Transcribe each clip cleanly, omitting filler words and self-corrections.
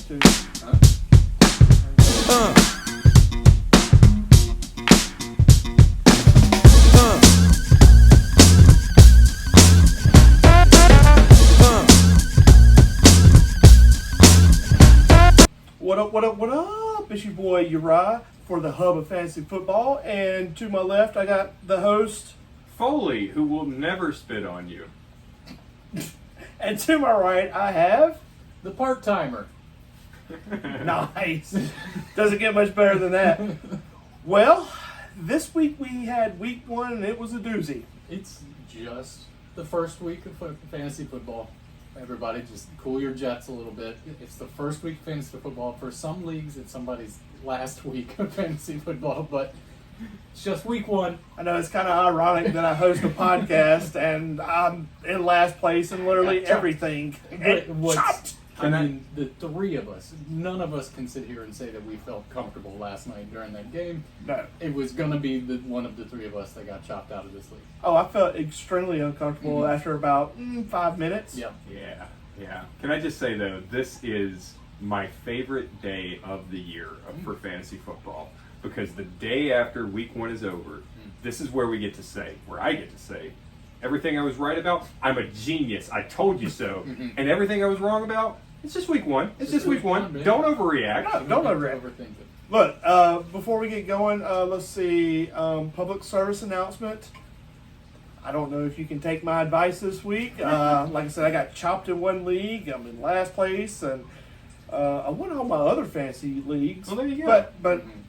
too. What up? It's your boy Uriah for the Hub of Fantasy Football, and to my left I got the host, Foley, who will never spit on you. and to my right I have The part-timer. nice. Doesn't get much better than that. Well, this week we had week 1 and it was a doozy. It's just the first week of fantasy football. Everybody just cool your jets a little bit. It's the first week of fantasy football. For some leagues, it's somebody's last week of fantasy football, but it's just week 1. I know it's kind of ironic that I host a podcast and I'm in last place in literally everything. And chopped. The three of us, none of us can sit here and say that we felt comfortable last night during that game. No. It was going to be one of the three of us that got chopped out of this league. Oh, I felt extremely uncomfortable after about 5 minutes. Yep. Yeah. Can I just say, though, this is my favorite day of the year for fantasy football. Because the day after week 1 is over, this is where I get to say, everything I was right about, I'm a genius. I told you so. And everything I was wrong about, it's just week 1. It's just week 1. Man. Don't overreact. Don't overthink it. Look, before we get going, let's see, public service announcement. I don't know if you can take my advice this week. Like I said, I got chopped in one league. I'm in last place, and I won all my other fantasy leagues. Well, there you go.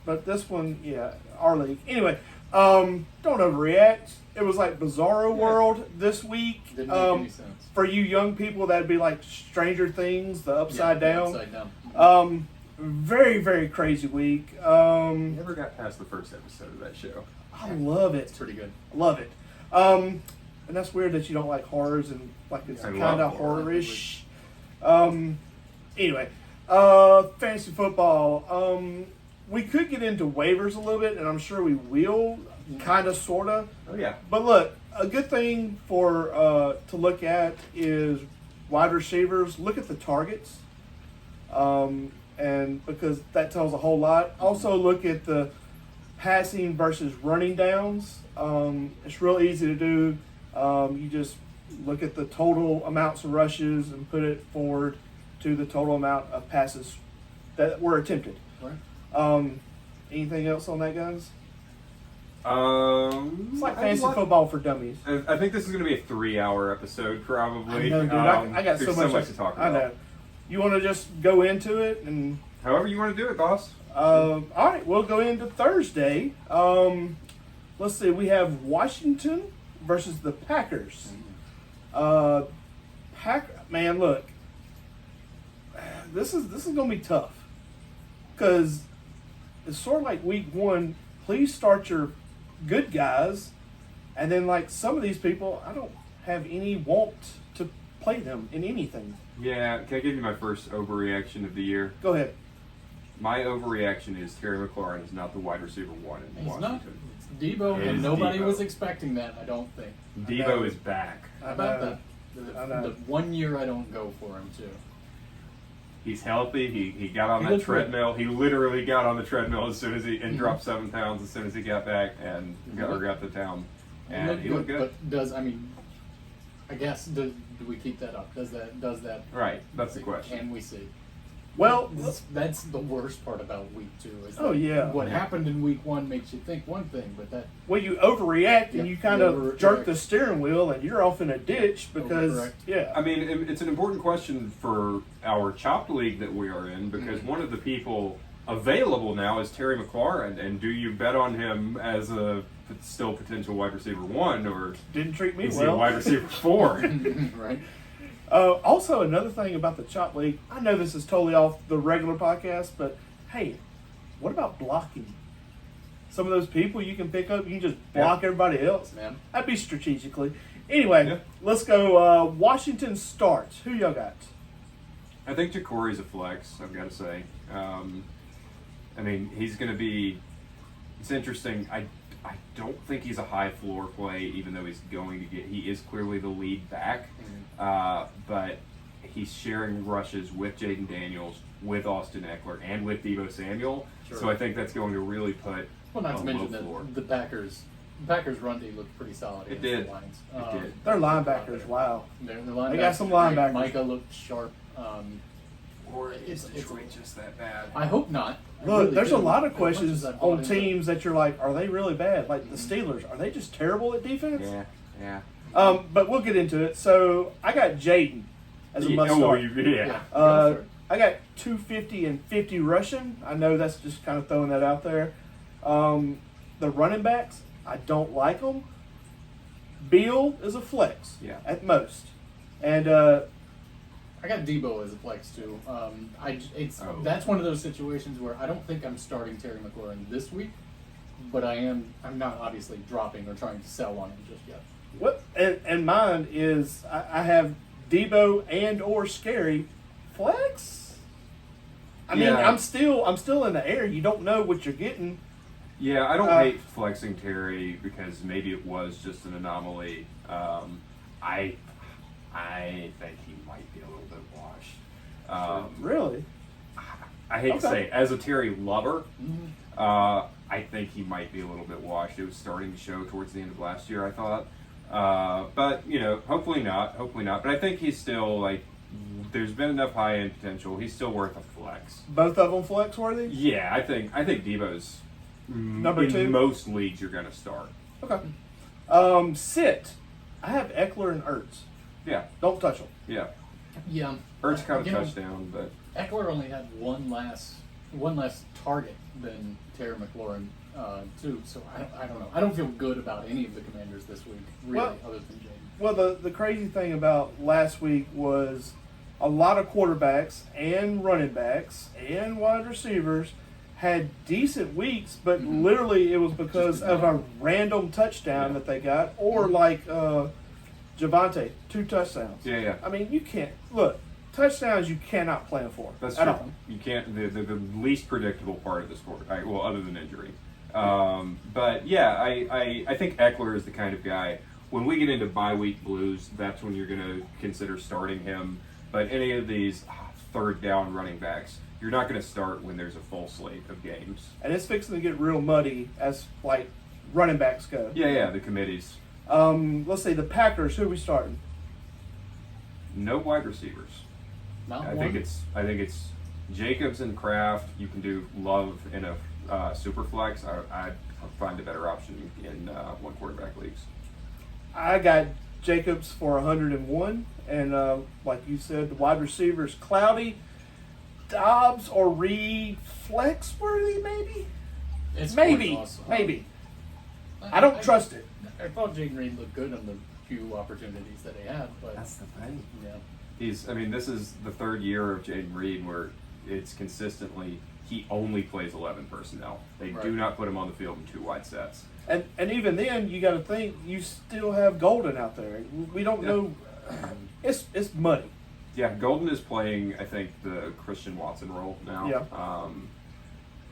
But this one, yeah, our league. Anyway, don't overreact. It was like Bizarro World this week. Didn't make any sense. For you young people, that'd be like Stranger Things, the Upside Down. Upside Down. Very, very crazy week. Never got past the first episode of that show. I love it. It's pretty good. I love it. And that's weird that you don't like horrors and like it's I kind love of horror. horror-ish. Anyway, fantasy football. We could get into waivers a little bit, and I'm sure we will, kind of, sort of. Oh, yeah. But look, a good thing for to look at is wide receivers. Look at the targets, and because that tells a whole lot. Also, look at the passing versus running downs. It's real easy to do. You just look at the total amounts of rushes and put it forward to the total amount of passes that were attempted. Right. Anything else on that, guys? It's like I fantasy like- football for dummies. I think this is going to be a 3-hour episode, probably. I know, dude. I got so there's much to talk I about. know. You want to just go into it and? However you want to do it, boss. All right, we'll go into Thursday. Let's see. We have Washington versus the Packers. Man, look. This is gonna be tough because it's sort of like week 1. Please start your good guys, and then like some of these people, I don't have any want to play them in anything. Yeah, can I give you my first overreaction of the year? Go ahead. My overreaction is Terry McLaurin is not the wide receiver 1 in He's not. Washington. It's Debo, It and is nobody Debo. was expecting that, I don't think. Debo is back. How about I know. that? The 1 year I don't go for him, too. He's healthy. He got on He that looked good. treadmill. He literally got on the treadmill as soon as and dropped 7 pounds as soon as he got back and got to town. And he looked good. But I guess, do we keep that up? Does that? Right, that's the question. Can we see? Well, That's the worst part about week 2. Is Oh, that yeah. What happened in week 1 makes you think one thing, but that when you overreact Yeah, and you kind you of jerk overreact. the steering wheel and you're off in a ditch because Overcorrect. yeah. I mean, it's an important question for our chopped league that we are in because Mm-hmm. one of the people available now is Terry McLaurin. And do you bet on him as a still potential wide receiver 1 or Didn't treat me is he a well. wide receiver 4? right? Also, another thing about the Chop League, I know this is totally off the regular podcast, but hey, what about blocking? Some of those people you can pick up, you can just block everybody else. Man. That'd be strategically. Anyway, Yeah. let's go. Washington starts. Who y'all got? I think Ja'Cory's a flex, I've got to say. I mean, he's going to be. It's interesting. I don't think he's a high floor play, even though he's going to get. He is clearly the lead back, but he's sharing rushes with Jaden Daniels, with Austin Eckler, and with Deebo Samuel. Sure. So I think that's going to really put Well, not a to low mention floor. that the Packers run D looked pretty solid It against did. the Lions. It did. Their linebackers, wow. Their linebackers. They got some are great. linebackers. Micah looked sharp. Or is Detroit just that bad? I hope not. I Look, really there's do. a lot of As much questions as I bought on into it. teams that you're like, are they really bad? Like the Steelers, are they just terrible at defense? Yeah. But we'll get into it. So I got Jaden as a must start. Yeah. Uh, go for it. I got 250 and 50 rushing. I know that's just kind of throwing that out there. The running backs, I don't like them. Beal is a flex at most. And I got Debo as a flex too. That's one of those situations where I don't think I'm starting Terry McLaurin this week, but I'm not obviously dropping or trying to sell on him just yet. what and mine is I have Debo and or Scary flex. I mean, Yeah. I'm still in the air. You don't know what you're getting. Yeah, I don't hate flexing Terry because maybe it was just an anomaly. I think he might be a little bit washed. Really? I hate to Okay. say it, as a Terry lover, Mhm. I think he might be a little bit washed. It was starting to show towards the end of last year, I thought. But, hopefully not. But I think he's still, there's been enough high-end potential. He's still worth a flex. Both of them flex worthy? Yeah, I think Debo's Number in two? most leagues you're going to start. Okay. Sit. I have Eckler and Ertz. Yeah, Don't touch them. yeah. Yeah. Ertz caught a You know, touchdown, but Eckler only had one less target than Terry McLaurin too. So I don't know. I don't feel good about any of the Commanders this week, really, Well- other than Jaden. Well, the crazy thing about last week was a lot of quarterbacks and running backs and wide receivers had decent weeks, but Mhm. literally it was because Just of bad. a random touchdown Yeah. that they got, or like Javante, 2 touchdowns. yeah. I mean, you can't look touchdowns. You cannot plan for That's at true. all. You can't the least predictable part of the sport. Well, other than injury. But yeah, I think Eckler is the kind of guy. When we get into bye week blues, that's when you're going to consider starting him. But any of these third down running backs, you're not going to start when there's a full slate of games. And it's fixing to get real muddy as like running backs go. Yeah, the committees. Let's see the Packers. Who are we starting? No wide receivers. Not I one. think it's Jacobs and Kraft. You can do Love in a super flex. I find a better option in one quarterback leagues. I got Jacobs for 101, and like you said, the wide receivers cloudy. Dobbs or Reed flex worthy maybe. It's Maybe, awesome. maybe. I don't trust it. I thought Jaden Reed looked good on the few opportunities that he had, but the thing. yeah. This is the third year of Jaden Reed where it's consistently he only plays 11 personnel. They Right. do not put him on the field in 2 wide sets. And even then, you got to think you still have Golden out there. We don't Yeah. know. It's muddy. Yeah, Golden is playing, I think, the Christian Watson role now. Yeah.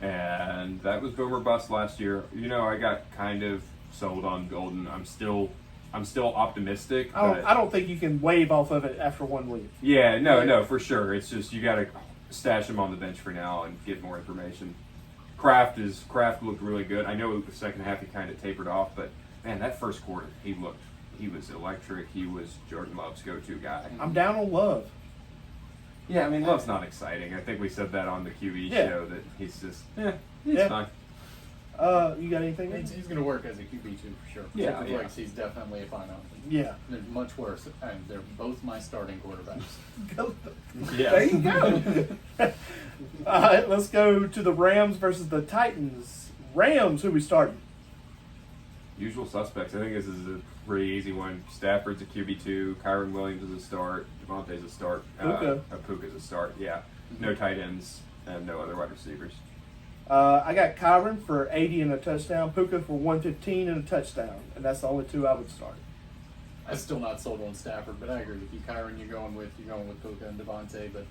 And that was boom or bust last year. I got kind of sold on Golden. I'm still optimistic. But I don't think you can wave off of it after 1 week. yeah, no, for sure. It's just you got to stash him on the bench for now and get more information. Kraft looked really good. I know the second half he kind of tapered off, but man, that first quarter he was electric. He was Jordan Love's go-to guy. I'm down on Love. Yeah, I mean Love's not exciting. I think we said that on the QE Yeah. show that he's just he's Yeah. fine. You got anything? He's going to work as a QB too for sure. Yeah, Super yeah. flex, he's definitely a fine option. Yeah. There's much worse, and they're both my starting quarterbacks. There you go. All right, let's go to the Rams versus the Titans. Rams, who we starting? Usual suspects. I think this is a pretty easy one. Stafford's a QB2. Kyron Williams is a start. Devontae's a start. Puka. Puka's a start. Yeah. No tight ends and no other wide receivers. I got Kyron for 80 and a touchdown, Puka for 115 and a touchdown, and that's the only 2 I would start. I'm still not sold on Stafford, but I agree with you. Kyron, you're going with Puka and Devontae, but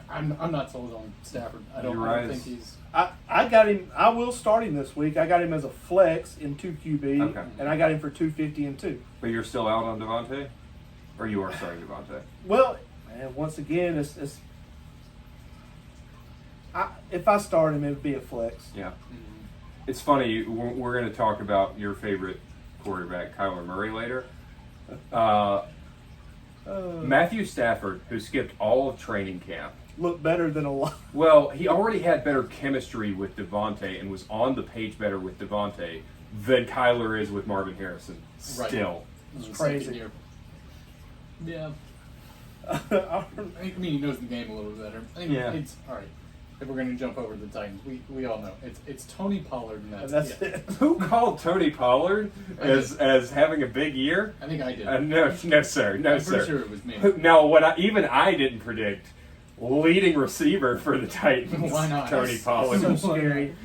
I'm not sold on Stafford. I don't think he's. I got him. I will start him this week. I got him as a flex in 2 QB, Okay. and I got him for 250 and 2. But you're still out on Devontae? Or you are starting Devontae? Well, And once again, if I start him, it would be a flex. Yeah. Mhm. It's funny, we're going to talk about your favorite quarterback, Kyler Murray, later. Matthew Stafford, who skipped all of training camp, Look better than a lot. well, he already had better chemistry with Devontae and was on the page better with Devontae than Kyler is with Marvin Harrison. Right. Still. It's crazy. Year. Yeah. I I mean, he knows the game a little bit better. I think Yeah. it's all right. If we're going to jump over the Titans, we all know it's Tony Pollard, and That's it. it. Who called Tony Pollard as having a big year? I think I did. No, sir. No, I'm sir. pretty sure it was me. Now, what I didn't predict, leading receiver for the Titans, Why not? Tony That's Pollard. So scary.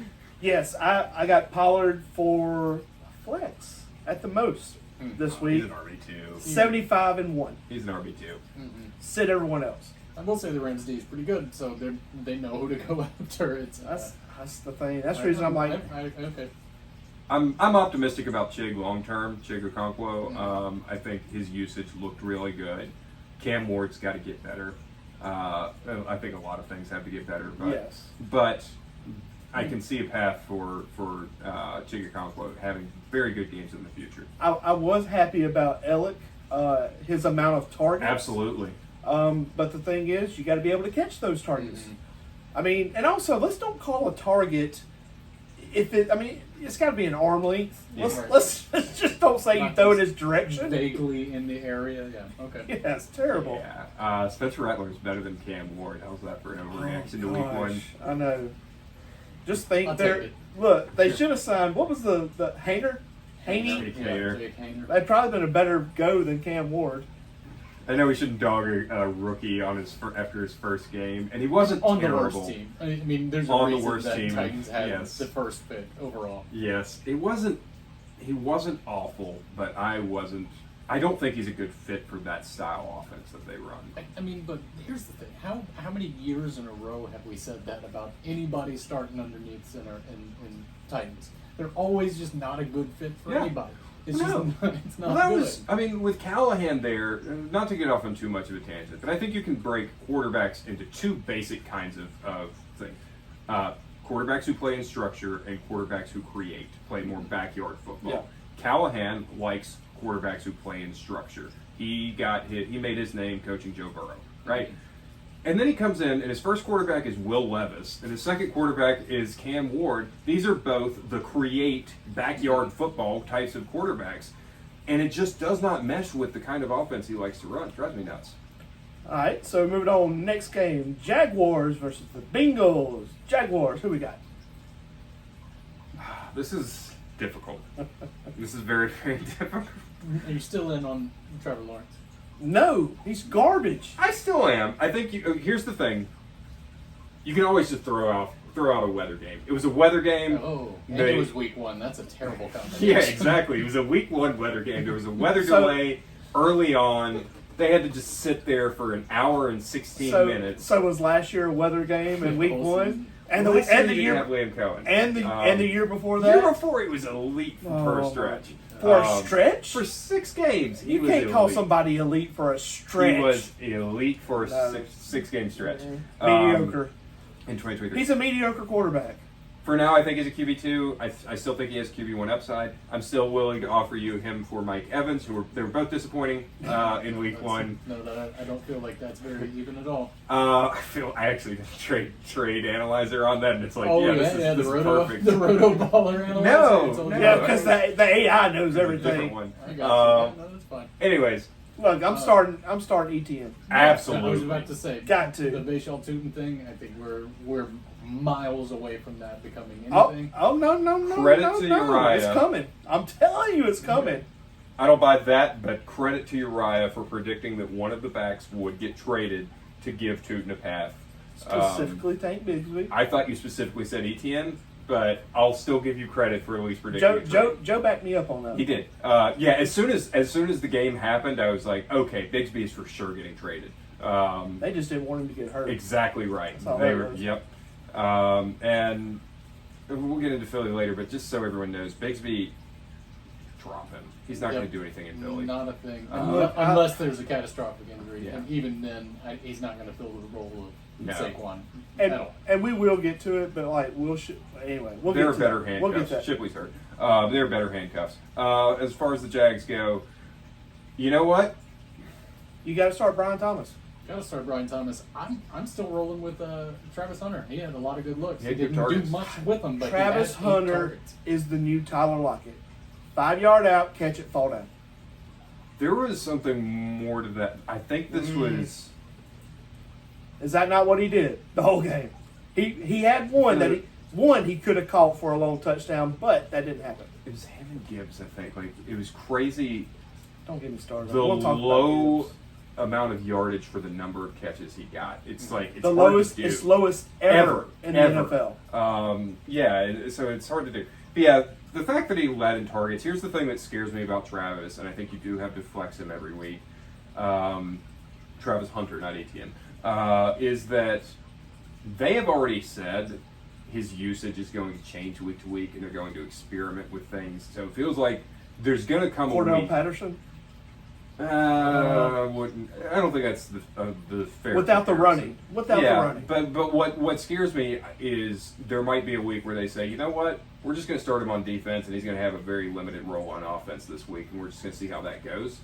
Yes, I got Pollard for flex at the most this He's week. an RB2. 75-1. He's an RB2. Mhm. Sit everyone else. I will say the Rams D is pretty good, so they know who to go after. It's That's the thing. That's the reason I'm like, okay. I'm optimistic about Chig long term, Chig Okonkwo. I think his usage looked really good. Cam Ward's got to get better. I think a lot of things have to get better, but yes. but I can see a path for Chig Okonkwo having very good games in the future. I was happy about Ellick, his amount of targets. Absolutely. But the thing is, you got to be able to catch those targets. Mhm. I mean, and also, let's don't call a target if it. I mean, it's got to be an arm length. Let's, Right. let's just don't say you Not throw it just his direction. Vaguely in the area, yeah. Okay. Yeah, it's terrible. Yeah. Spencer Rattler is better than Cam Ward. How's that for an overreaction to week one? Gosh, I know. Just think I'll they're take it. look. They should have signed. What was the Hayner? Haney? Jake Yeah, Hader. Jake Hader. They'd probably been a better go than Cam Ward. I know we shouldn't dog a rookie on after his first game, and he wasn't On the terrible. worst team. I mean, there's a On the reason worst that team, Titans had yes. the first pick overall. Yes, it wasn't. He wasn't awful, but I don't think he's a good fit for that style offense that they run. I mean, but here's the thing: how many years in a row have we said that about anybody starting underneath center in Titans? They're always just not a good fit for Yeah. anybody. It's No. just not, it's not Well, that good. was. I mean, with Callahan there, not to get off on too much of a tangent, but I think you can break quarterbacks into two basic kinds of things. Quarterbacks who play in structure and quarterbacks who play more backyard football. Yeah. Callahan likes quarterbacks who play in structure. He made his name coaching Joe Burrow, right? And then he comes in, and his first quarterback is Will Levis, and his second quarterback is Cam Ward. These are both the create backyard football types of quarterbacks, and it just does not mesh with the kind of offense he likes to run. It drives me nuts. All right, so moving on. Next game: Jaguars versus the Bengals. Jaguars. Who we got? This is difficult. This is very, very difficult. Are you still in on Trevor Lawrence? No, he's garbage. I still am. I think here's the thing. You can always just throw out a weather game. It was a weather game. Oh, and They- it was week one. That's a terrible combination. Yeah, exactly. It was a week one weather game. There was a weather So- delay early on. They had to just sit there for an hour and 16 So, minutes. so was last year a weather game in week Whole one, season. and Last the you didn't year have Liam Cohen. and the year before The year that. before he was elite for a Oh, stretch. For a stretch? For 6 games, he You was can't call elite. somebody elite for a stretch. He was elite for a No. six game stretch. Mediocre. In 2023. He's a mediocre quarterback. For now, I think he's a QB2. I still think he has QB1 upside. I'm still willing to offer you him for Mike Evans, they were both disappointing in week one. No, I don't feel like that's very even at all. I actually did trade analyzer on that, and it's like, Oh, this the is roto, perfect. the roto baller analyzer. No, It's all no. good. Yeah, because the AI knows It's a different everything. one. I got you. No, that's fine. Anyways, Look, I'm starting ETN. absolutely. I was about to say, Got to. the Bayshall Tootin thing. I think we're miles away from that becoming Oh, anything. no. Credit no, to no. Uriah. It's coming. I'm telling you, it's coming. I don't buy that, but credit to Uriah for predicting that one of the backs would get traded to give Tootin a path. Specifically, thank Bigsby. I thought you specifically said ETN, but I'll still give you credit for at least predicting a trade. Joe backed me up on that. He did. Yeah, as soon as the game happened, I was like, okay, Bigsby is for sure getting traded. They just didn't want him to get hurt. Exactly right. That's all They that were. was. Yep. And we'll get into Philly later, but just so everyone knows, Bigsby drop him. He's not Yep. going to do anything in Philly. Not a thing. Look, Unless there's a catastrophic injury. Yeah. And even then, he's not going to fill the role of No. Saquon at all. And we will get to it, but like anyway, we'll There get are to better that. We'll get handcuffs. that. Shipley's hurt. There are better handcuffs. As far as the Jags go, you know what? You got to start Brian Thomas. Got to start Brian Thomas. I'm still rolling with Travis Hunter. He had a lot of good looks. He He had good didn't do targets. much with them, but Travis he had 8 Hunter targets. is the new Tyler Lockett. 5-yard out, catch it, fall down. There was something more to that. I think this was. Is that not what he did the whole game? He had one he could have caught for a long touchdown, but that didn't happen. It was him and Gibbs, I think. Like it was crazy. Don't get me started. The We'll talk about low Gibbs. amount of yardage for the number of catches he got. It's like it's the hard lowest, to do. it's lowest ever in the NFL. Yeah, so it's hard to do. But yeah, the fact that he led in targets. Here's the thing that scares me about Travis, and I think you do have to flex him every week. Travis Hunter, not ATM, is that they have already said his usage is going to change week to week, and they're going to experiment with things. So it feels like there's going to come a Cordell week. Patterson I don't think that's the fair without the comparison. running. Without the running. But what scares me is there might be a week where they say, you know what, we're just going to start him on defense, and he's going to have a very limited role on offense this week, and we're just going to see how that goes.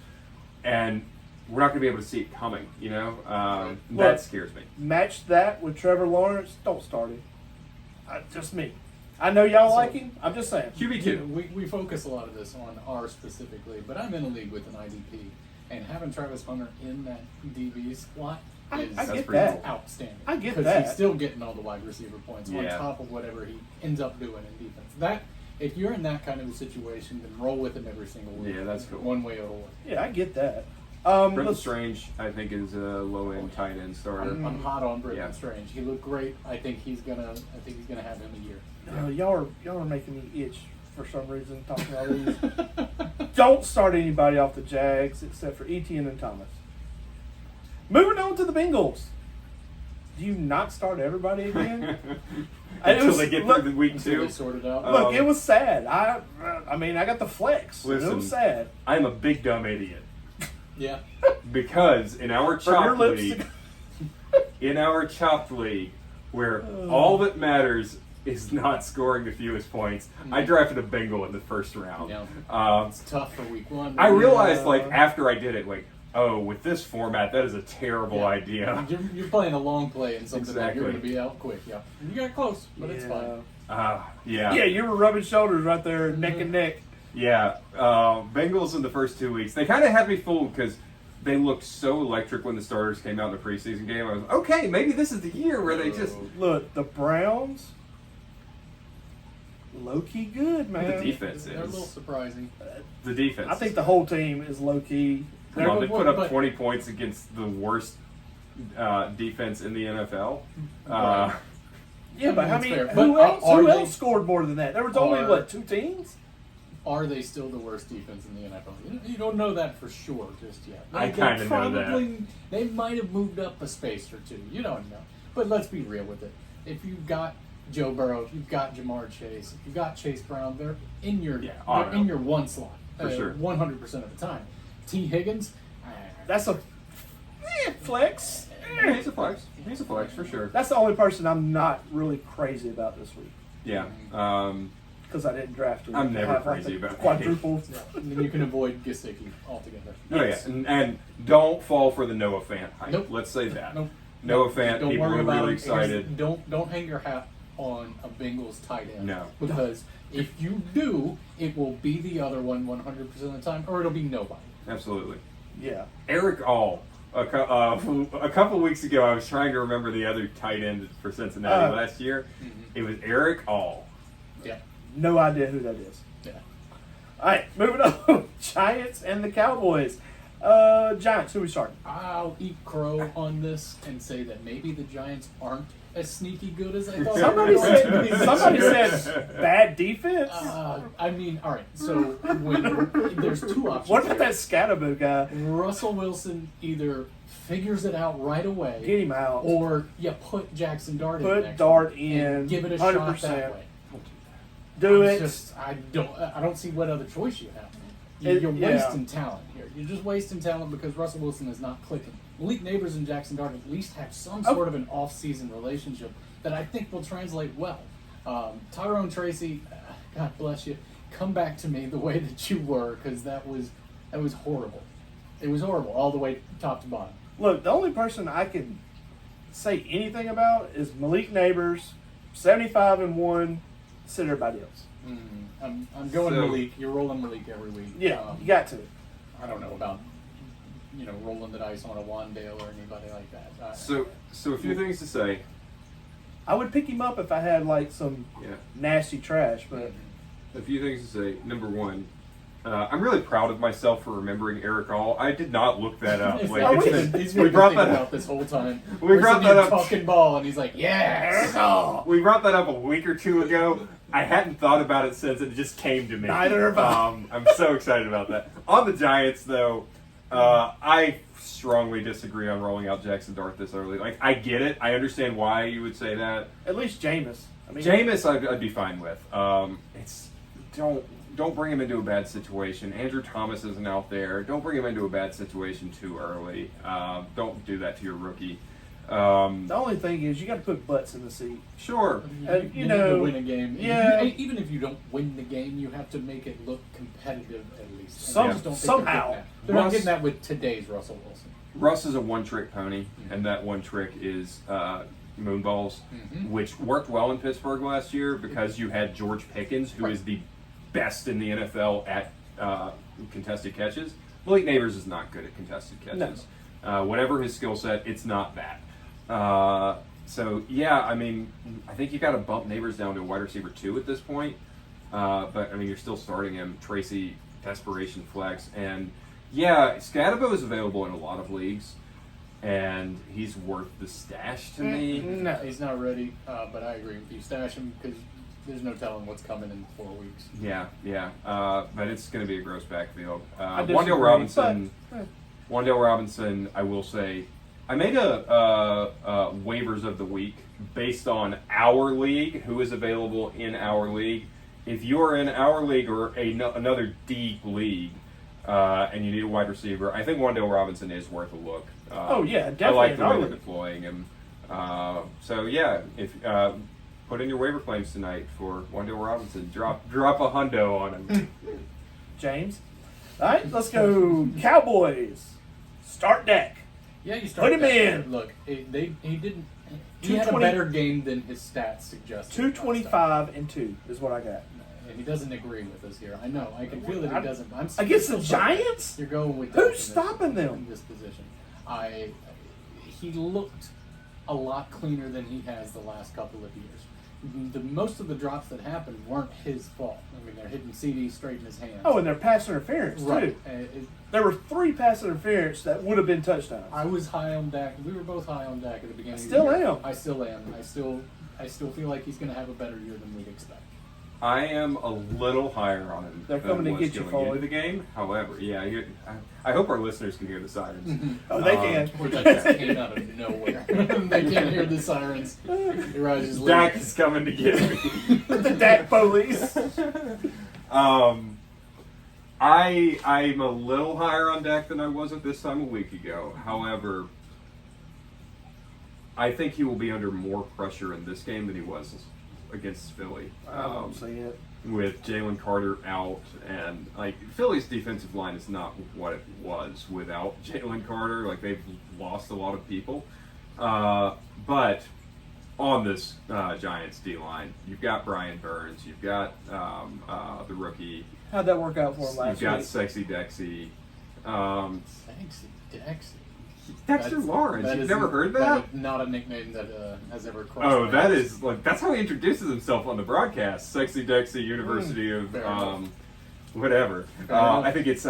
And we're not going to be able to see it coming, you know? Look, That scares me. Match that with Trevor Lawrence. Don't start him. Just me. I know y'all like him. I'm just saying. QB2. We focus a lot of this on R specifically, but I'm in a league with an IDP, and having Travis Hunter in that DB slot is I get pretty that. outstanding. I get because that. he's still getting all the wide receiver points on Yeah. top of whatever he ends up doing in defense. That if you're in that kind of a situation, then roll with him every single week. Yeah, that's cool. One way or the other. Yeah, I get that. Brenton Let's- Strange, I think, is a low-end tight end starter. I'm hot on Britton Yeah. Strange. He looked great. I think he's gonna have him a year. y'all are making me itch for some reason talking all these. Don't start anybody off the Jags except for Etienne and Thomas. Moving on to the Bengals. Do you not start everybody again? Until they get through the week Until two. they sort it out. Look, it was sad. I mean, I got the flex. It Listen. was sad. I'm a big dumb idiot. Yeah. Because in our From your chop lips league, to- in our chopped league, where all that matters is not scoring the fewest points, I drafted a Bengal in the first round. Yeah. It's tough for week one. I realized, like, after I did it, like, oh, with this format, that is a terrible idea. You're playing a long play and something that you're Exactly. going to be out quick. Yeah. You got close, but it's fine. Yeah. Yeah, you were rubbing shoulders right there, neck and neck. Yeah. Bengals in the first 2 weeks, they kind of had me fooled because they looked so electric when the starters came out in the preseason game. I was okay, maybe this is the year where they just Look, the Browns, low key good, man. the defense They're a little is surprising. the defense. I think the whole team is low key. Come on, they put up But- 20 points against the worst defense in the NFL. Right. Yeah, but I That's mean, fair. who But else? are Who they- else scored more than that? There was only Are- 2 teams. Are they still the worst defense in the NFL? You don't know that for sure just yet. I They kinda know probably- They might have moved up a space or two. You don't know. But let's be real with it. If you've got Joe Burrow, if you've got Jamar Chase, if you've got Chase Brown, they're in your auto. they're in your one slot For sure. 100% of the time. T. Higgins, That's a flex. Yeah, he's a flex. He's a flex for sure. That's the only person I'm not really crazy about this week Yeah. because I didn't draft him. I'm never I have, crazy the about quadruple. and then you can avoid Gesicki altogether. Oh yeah, and don't fall for the Noah Fant hype. Nope. Let's say that. Nope. Noah Fant, Don't people worry are about really him. excited. Don't hang your hat on a Bengals tight end. No. Because if you do, it will be the other one 100% of the time, or it'll be nobody. Absolutely. Yeah. Eric All. A couple weeks ago, I was trying to remember the other tight end for Cincinnati last year. It was Eric All. Yeah. No idea who that is. Yeah. All right, moving on. Giants and the Cowboys. Giants, who we starting? I'll eat crow on this and say that maybe the Giants aren't as sneaky good as I thought. Somebody they were. said somebody said bad defense. I mean, all right. So when there's two options. What about here. that Scatterboo guy? Russell Wilson either figures it out right away, Get him out. or you put Jackson Dart in. Put next Dart week in, and give it a shot 100%. that way. Do I'm it. just, I don't see what other choice you have. You're yeah. wasting talent here. You're just wasting talent because Russell Wilson is not clicking. Malik Neighbors and Jackson Dart at least have some sort of an off-season relationship that I think will translate well. Tyrone Tracy, God bless you, come back to me the way that you were, because that was horrible. It was horrible all the way top to bottom. Look, the only person I can say anything about is Malik Neighbors, 75-1. Sit everybody else. I'm going So- Malik. You're rolling Malik every week. Yeah, you got to. I don't know about rolling the dice on a Wandale or anybody like that. So a few things to say. I would pick him up if I had like some Yeah. nasty trash, but A few things to say. Number one, I'm really proud of myself for remembering Eric All. I did not look that up. It's Like, like, it's he's been- been, he's we been brought thinking that about up. this whole time. We We're brought sitting here that up. talking ball, and he's like, "Yes." We brought that up a week or two ago. I hadn't thought about it since it just came to me. Neither have I. I'm so excited about that. On the Giants, though, I strongly disagree on rolling out Jackson Dart this early. Like, I get it. I understand why you would say that. at least Jameis. I mean, Jameis, I'd be fine with. Don't bring him into a bad situation. Andrew Thomas isn't out there. Don't bring him into a bad situation too early. Don't do that to your rookie. the only thing is you got to put butts in the seat. Sure. You You know, need to win a game. yeah. Even if you don't win the game, you have to make it look competitive at least. And Some- I just don't think somehow. they're not Russ- getting that with today's Russell Wilson. Russ is a one-trick pony, and that one trick is moonballs, which worked well in Pittsburgh last year because you had George Pickens, who is the best in the NFL at contested catches. Malik Neighbors is not good at contested catches. Whatever his skill set, it's not that. So yeah, I mean, I think you got to bump Neighbors down to a wide receiver 2 at this point. But I mean, you're still starting him. Tracy, desperation flex, and yeah, Scatabo is available in a lot of leagues, and he's worth the stash to me. No. He's not ready, but I agree with you. Stash him because there's no telling what's coming in 4 weeks. Yeah. But it's going to be a gross backfield. I disagree, Wandale Robinson. but, Wandale Robinson, I will say, I made a waivers of the week based on our league, who is available in our league. If you're in our league or another deep league, and you need a wide receiver, I think Wandale Robinson is worth a look. Oh, yeah, I definitely like in the our way they're league. deploying him. So yeah, if put in your waiver claims tonight for Wandale Robinson, drop a hundo on him. James. All right, let's go Cowboys. Start Dak. Yeah, you start Put him that. in. Look, he didn't. He had a 220 better game than his stats suggested. 225-2 is what I got. And he doesn't agree with us here. I know. I can feel that I'm- he doesn't. Against the still sorry. Giants? You're going with Who's Dak in this- stopping them? in this position? He looked a lot cleaner than he has the last couple of years. Most of the drops that happened weren't his fault. I mean, they're hitting CDs straight in his hands. Oh, and they're pass interference, right. too. There were 3 pass interference that would have been touchdowns. I was high on Dak. We were both high on Dak at the beginning. Still of the year. am. I still am. I still feel like he's going to have a better year than we'd expect. I am a little higher on him. They're than coming to was get you, going Foley. into the game. However, yeah, I hope our listeners can hear the sirens. Oh, they can. Or that just came out of nowhere. They can't hear the sirens. Your eyes just Dak leave. is coming to get me. The Dak police. I'm a little higher on Dak than I was at this time a week ago. However, I think he will be under more pressure in this game than he was against Philly. I don't see it. With Jalen Carter out, and like Philly's defensive line is not what it was without Jalen Carter. Like, they've lost a lot of people, but on this Giants D line, you've got Brian Burns, you've got the rookie, How'd that work out for him you've last got week? Sexy Dexy, Thanks, Dexy. Dexter That's- Lawrence. that You've is never heard that? is not a nickname that has ever crossed. Oh, my that lips. is like that's how he introduces himself on the broadcast. Sexy Dexy University of fair enough. whatever. Fair enough. I think it's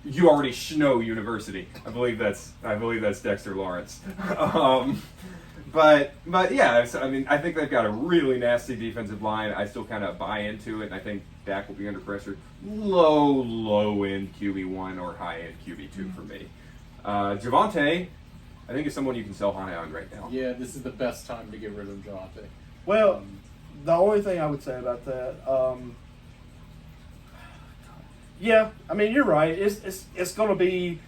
You Already Know University. I believe that's Dexter Lawrence. But yeah, I mean, I think they've got a really nasty defensive line. I still kind of buy into it, and I think Dak will be under pressure. Low end QB1 or high end QB2 for me. Javonte, I think, is someone you can sell high on right now. Yeah, this is the best time to get rid of Javonte. Well, the only thing I would say about that, Yeah, I mean you're right. It's going to be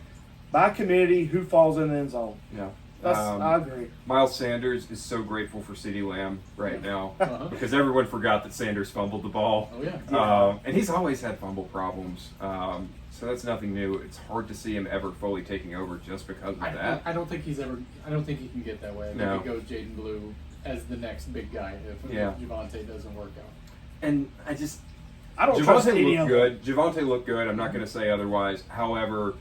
by committee who falls in the end zone. Yeah. I agree. Miles Sanders is so grateful for CeeDee Lamb right now Uh-huh. because everyone forgot that Sanders fumbled the ball. Oh yeah. And he's always had fumble problems. So that's nothing new. It's hard to see him ever fully taking over just because of that. I don't think he's ever. I don't think he can get that way. I think No. it goes Jaden Blue as the next big guy if Yeah. Javonte doesn't work out. And I don't trust Javonte any looked of them. good. Javonte looked good. I'm not going to say otherwise. However,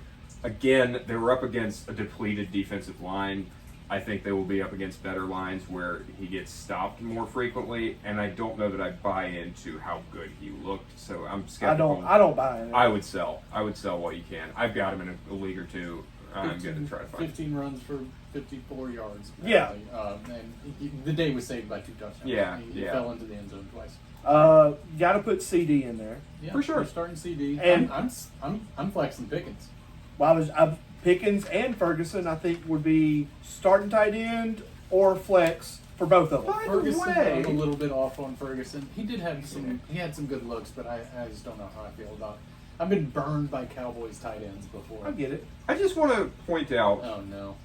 again, they were up against a depleted defensive line. I think they will be up against better lines where he gets stopped more frequently, and I don't know that I buy into how good he looked. So I'm skeptical. I don't buy it. I would sell what you can. I've got him in a league or two. I'm going to try to find. 15 runs for 54 yards. Yeah. And the day was saved by 2 touchdowns. Yeah, He yeah. fell into the end zone twice. Got to put CD in there. Yeah, For sure. We're starting CD. And- I'm flexing Pickens. Well, Pickens and Ferguson, I think, would be starting tight end or flex for both of them. By the Ferguson, way- I'm a little bit off on Ferguson. He did have some. He had some good looks, but I just don't know how I feel about it. I've been burned by Cowboys tight ends before. I get it. I just want to point out. Oh no!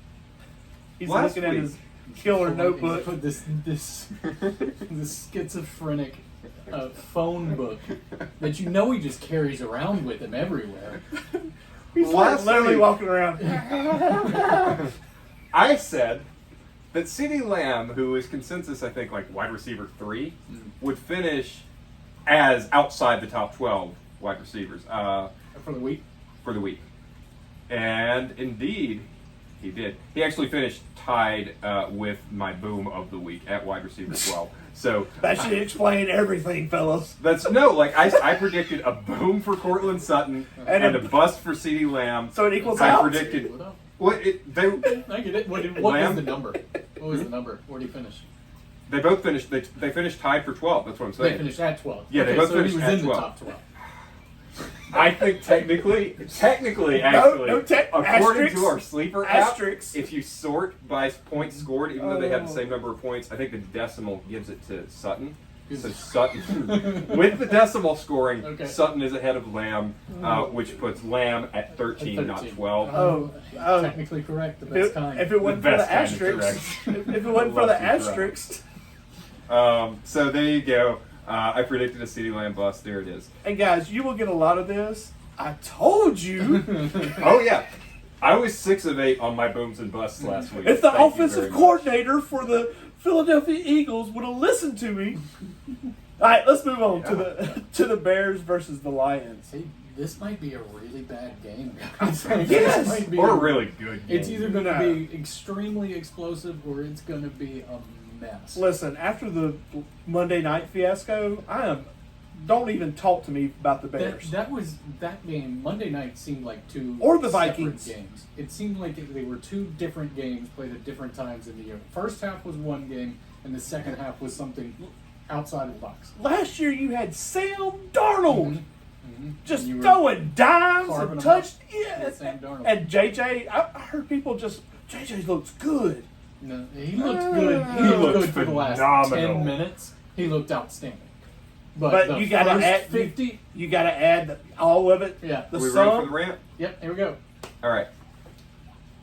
He's Last looking at week- his killer notebook. Put this schizophrenic phone book that you know he just carries around with him everywhere. He's Last literally week- walking around. I said that CeeDee Lamb, who is consensus, I think, like wide receiver 3, would finish as outside the top 12 wide receivers For the week. for the week. And indeed, he did. He actually finished tied with my boom of the week at wide receiver 12. So That should explain everything, fellas. that's I predicted a boom for Cortland Sutton And and a- a bust for CeeDee Lamb. So it equals I out. predicted. Well, they I get it. What Lamb? was the number? What was the number? Where did he finish? They both finished. They finished tied for 12. That's what I'm They saying. finished at 12. Yeah, they Okay, both so finished he was at in 12. the top 12. I think technically, actually, no according asterisks. to our sleeper app, Asterisks. if you sort by points scored, even though they have the Oh. same number of points, I think the decimal gives it to Sutton. Is So it- Sutton, with the decimal scoring, Okay. Sutton is ahead of Lamb, which puts Lamb at 13, not 12. Oh. Technically correct. The If best it, kind. if it wasn't The for the best kind is asterisks, correct. if it wasn't for the Love to try. asterisks, So there you go. I predicted a CeeDee Lamb bust. There it is. and guys, you will get a lot of this. I told you. Oh yeah, I was 6 of 8 on my booms and busts last week. If the Thank you offensive very much. coordinator for the Philadelphia Eagles would have listened to me. All right, let's move on to the Bears versus the Lions. Hey, this might be a really bad game, guys. Yes! This might be Or a really good game. It's either going to No. be extremely explosive or it's going to be a mess. Listen, after the Monday night fiasco, don't even talk to me about the Bears. That game Monday night seemed like two Or the separate Vikings. games. It seemed like they were 2 different games played at different times in the year. First half was one game, and the second half was something outside of the box. Last year you had Sam Darnold just And you were throwing dimes carving and them touch. up Yeah, with Sam Darnold. and JJ, I heard people JJ looks good. No, he looked good. He, He looked looked good for the last phenomenal. 10 minutes. He looked outstanding. But the you gotta first add 50. You got to add all of it. Yeah. The Are we ready for the sum. rant? Yep. Here we go. All right.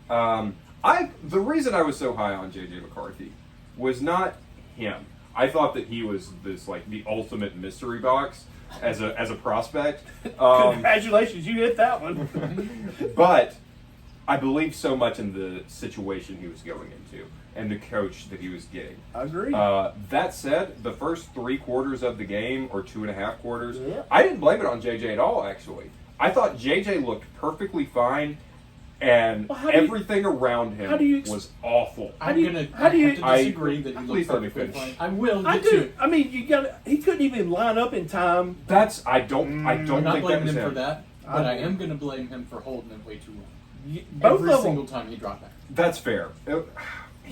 The reason I was so high on JJ McCarthy was not him. I thought that he was the ultimate mystery box as a prospect. Congratulations, you hit that one. But I believe so much in the situation he was going into and the coach that he was getting. I agree. That said, the first 3 quarters of the game, or 2.5 quarters, Yeah. I didn't blame it on JJ at all, actually. I thought JJ looked perfectly fine, and Well, how do you- everything around how do him you was awful. How do you- I how do you- have to disagree that he Please looked let me perfectly finish. fine. I will I get to do. it. I mean, he couldn't even line up in time. I don't I'm not think that blaming was him him. for that, but I I- am going to blame him for holding it way too long. Both Every of single them. time he dropped back. That's fair. He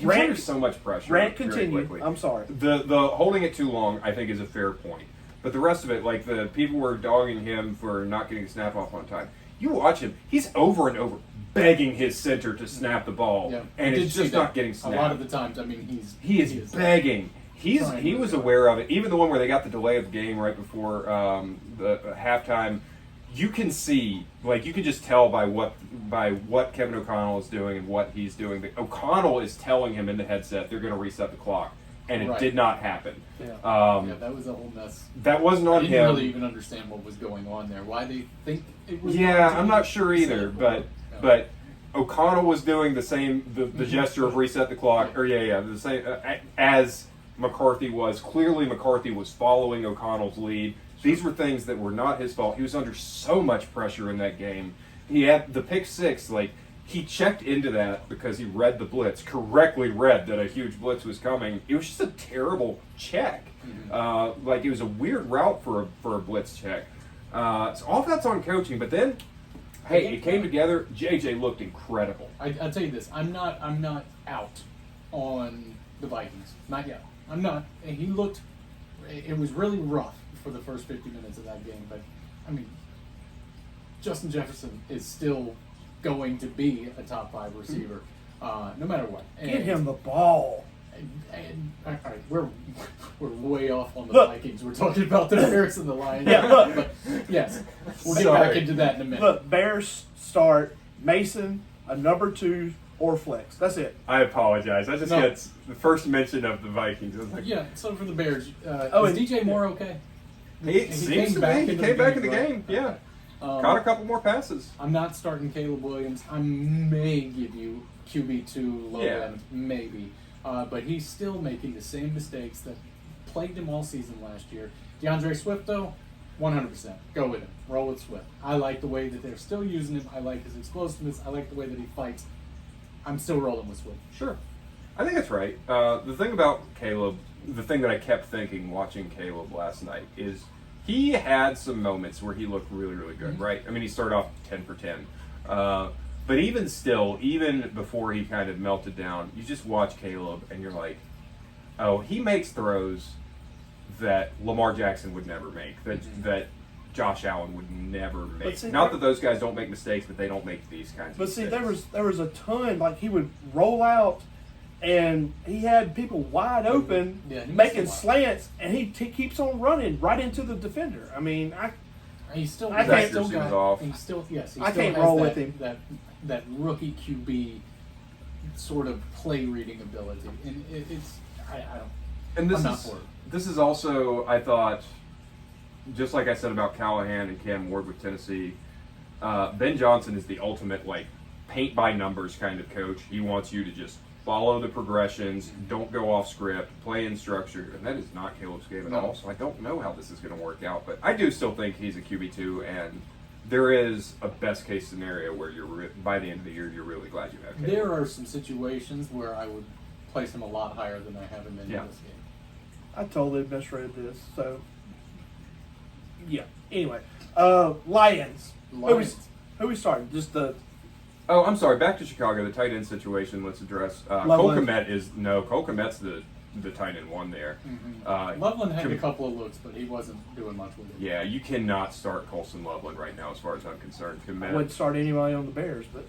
was Rant- under so much pressure. Rant very continue. quickly. I'm sorry. The holding it too long, I think, is a fair point. But the rest of it, like the people were dogging him for not getting the snap off on time. You watch him; he's over and over begging his center to snap the ball, Yeah, and I did it's see just that. not getting A snapped. lot of the times, I mean, He is begging. He trying was to- aware of it. Even the one where they got the delay of the game right before the halftime, you can see, like, you can just tell by what Kevin O'Connell is doing and what he's doing. That O'Connell is telling him in the headset they're going to reset the clock, and it Right. did not happen. Yeah. Um, Yeah, that was a whole mess. That wasn't I on didn't him. really even understand what was going on there. Why they think it was. Yeah, going to I'm be not sure either, set but for- but O'Connell was doing the same the gesture of reset the clock, or the same as McCarthy was. Clearly, McCarthy was following O'Connell's lead. These were things that were not his fault. He was under so much pressure in that game. He had the pick six, like he checked into that because he read the blitz, correctly read that a huge blitz was coming. It was just a terrible check. Like it was a weird route for a blitz check. So all that's on coaching, but then, hey, it came together. JJ looked incredible. I'll tell you this: I'm not out on the Vikings. Not yet. I'm not. And he looked. It was really rough for the first 50 minutes of that game, but I mean, Justin Jefferson is still going to be a top 5 receiver, no matter what. Get him the ball. And all right, we're way off on the Look. Vikings. We're talking about the Bears and the Lions. Yeah, look. But yes, we'll get Sorry. back into that in a minute. Look, Bears start Mason, a number 2 or flex. That's it. I apologize. I just No. got the first mention of the Vikings. I was like, Yeah, so for the Bears, is and- DJ Moore okay? He seems to be. He came back in the game. Yeah, caught a couple more passes. I'm not starting Caleb Williams. I may give you QB2 low Yeah. end, maybe. But he's still making the same mistakes that plagued him all season last year. DeAndre Swift, though, 100%. Go with him. Roll with Swift. I like the way that they're still using him. I like his explosiveness. I like the way that he fights. I'm still rolling with Swift. Sure. I think that's right. The thing about Caleb, the thing that I kept thinking watching Caleb last night is he had some moments where he looked really, really good, right? I mean, he started off 10 for 10. But even still, even before he kind of melted down, you just watch Caleb and you're like, oh, he makes throws that Lamar Jackson would never make, that Josh Allen would never make. see, Not that those guys don't make mistakes, but they don't make these kinds of But see, mistakes. there was a ton. Like he would roll out, and he had people wide open, Yeah, he missed making a lot. slants, and he keeps on running right into the defender. I mean, He's still. I he's can't- still Accuracy was got. off. He's still. Yes. He I still can't has roll that, with him. That rookie QB sort of play reading ability, and it's. I don't. And this I'm not is for it. this is also, I thought, just like I said about Callahan and Cam Ward with Tennessee, Ben Johnson is the ultimate like paint by numbers kind of coach. He wants you to just follow the progressions, don't go off script, play in structure, and that is not Caleb's game at No. all. So I don't know how this is going to work out, but I do still think he's a QB2, and there is a best case scenario where by the end of the year you're really glad you have Caleb. There are some situations where I would place him a lot higher than I have him in Yeah. this game. I totally misread this. So, yeah. Anyway, Lions. Lions. Who we starting? Just the Oh, I'm sorry. Back to Chicago, the tight end situation. Let's address. Cole Loveland. Kmet Cole Kmet's the tight end one there. Loveland had Com- a couple of looks, but he wasn't doing much with it. Yeah, you cannot start Colson Loveland right now, as far as I'm concerned. I Kmet. wouldn't start anybody on the Bears, but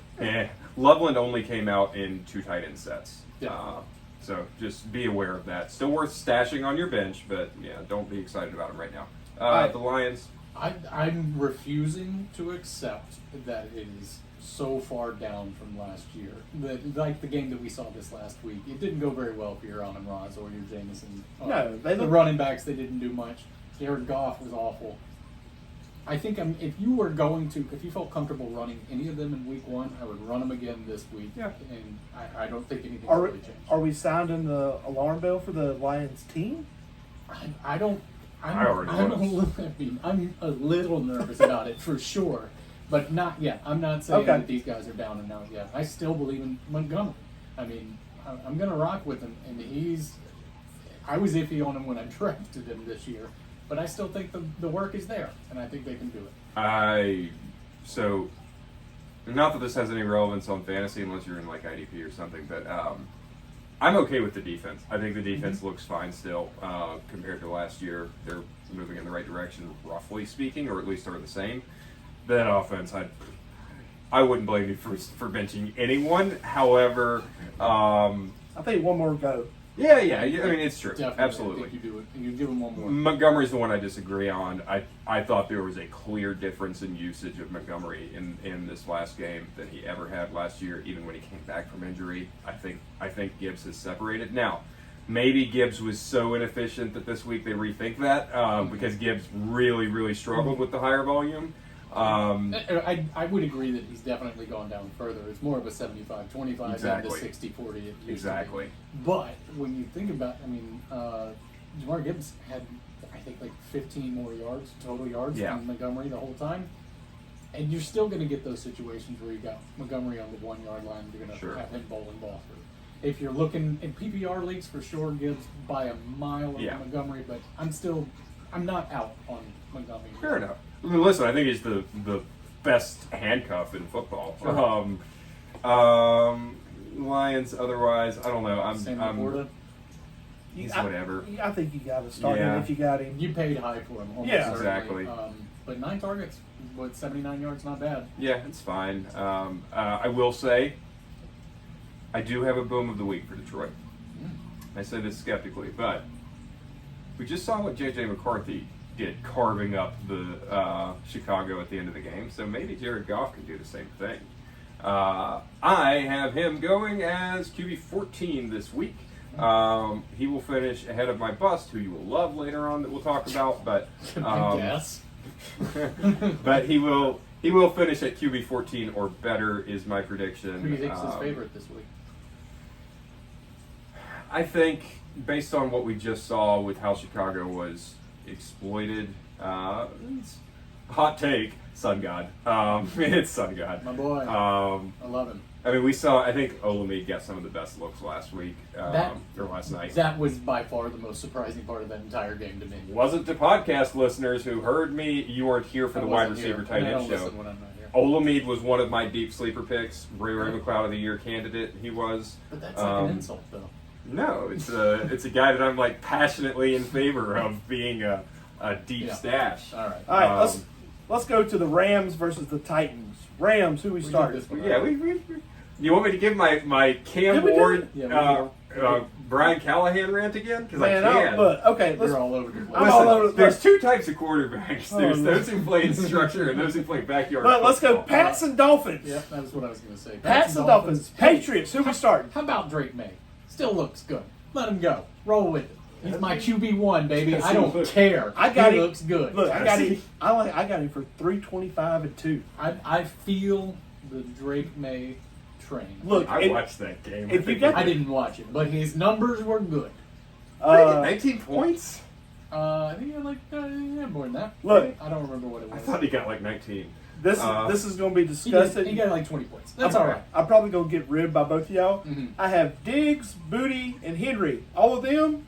Loveland only came out in 2 tight end sets. Yeah. So just be aware of that. Still worth stashing on your bench, but yeah, don't be excited about him right now. Right. The Lions. I'm refusing to accept that it is so far down from last year. Like the game that we saw this last week, it didn't go very well for your Amon Ross or your Jameson. No, they the look- running backs, they didn't do much. Jared Goff was awful. I think if you felt comfortable running any of them in week 1, I would run them again this week. Yeah. And I don't think anything are really changed. are we sounding the alarm bell for the Lions team? I don't. I already was. I'm a little nervous about it for sure, but not yet. I'm not saying Okay. that these guys are down and out yet. I still believe in Montgomery. I mean, I'm going to rock with him, and I was iffy on him when I drafted him this year, but I still think the work is there, and I think they can do it. So, not that this has any relevance on fantasy unless you're in like IDP or something, but I'm okay with the defense. I think the defense looks fine still compared to last year. They're moving in the right direction, roughly speaking, or at least they're the same. That offense, I wouldn't blame you for benching anyone. However, I think one more go. Yeah. I mean, it's true. Definitely, Absolutely. I think you do it, and you give him one more. Montgomery's the one I disagree on. I thought there was a clear difference in usage of Montgomery in this last game than he ever had last year, even when he came back from injury. I think Gibbs has separated. Now, maybe Gibbs was so inefficient that this week they rethink that because Gibbs really struggled with the higher volume. I would agree that he's definitely gone down further. It's more of a 75-25 Exactly. than the 60-40 it used to be. Exactly. But when you think about, Jamar Gibbs had, I think, like 15 more total yards Yeah. than Montgomery the whole time. And you're still going to get those situations where you got Montgomery on the 1 yard line. You're going to Sure. have him bowling ball through. If you're looking in PPR leagues, for sure, Gibbs by a mile over Yeah. Montgomery. But I'm not out on Montgomery. Fair enough. I mean, listen, I think he's the best handcuff in football. Sure. Lions, otherwise, I don't know. Same with I'm Florida. he's I- whatever. I think you got to start Yeah. him if you got him. You paid high for him. Almost Yeah. certainly. Exactly. But 9 targets, 79 yards, not bad. Yeah, it's fine. I will say, I do have a boom of the week for Detroit. I say this skeptically, but we just saw what J.J. McCarthy did, carving up the Chicago at the end of the game. So maybe Jared Goff can do the same thing. I have him going as QB 14 this week. He will finish ahead of my bust, who you will love later on that we'll talk about. But I guess. but he will finish at QB 14 or better is my prediction. Who do you think's his favorite this week? I think based on what we just saw with how Chicago was exploited, it's hot take, Sun God. It's Sun God. My boy. I I love him. mean, we saw. I think Olamide got some of the best looks last week That- or last night. That was by far the most surprising part of that entire game to me. Wasn't to podcast listeners who heard me. You weren't here for I the wide wasn't receiver here, tight and I end don't show. listen when I'm not here. Olamide was one of my deep sleeper picks. Ray McLeod of the Year candidate. He was. But that's like an insult, though. No, it's a guy that I'm like passionately in favor of being a deep Yeah. stash. All right. All right, Um, let's go to the Rams versus the Titans. Rams, who we We did start? this one. Yeah, we you want me to give my Cam Did we do Ward, it? Yeah, we Brian Callahan rant again? Because I Man, can. look, okay, let's. You're all over the place. I'm all over the There's place. two types of quarterbacks. Oh, There's no. those who play in structure and those who play backyard. But let's go football. Pats and Dolphins. Yeah, that was what I was going to say. Pats and Dolphins. Patriots, who we start? How about Drake May? Still looks good. Let him go. Roll with it. He's my QB1, baby. I don't care. I got he him. looks good. Look, I got him. I got him for 325 and 2. I feel the Drake May train. Look, I if- watched that game. if you got- I didn't watch it, but his numbers were good. What did he get, Uh, 19 points? I think he had he had more than that. Look. I don't remember what it I was. thought he got like 19. this Uh, is going to be He disgusting. got like 20 points. That's Okay. all right. I'm probably going to get ribbed by both of y'all. Mhm. I have Diggs, Booty, and Henry. All of them,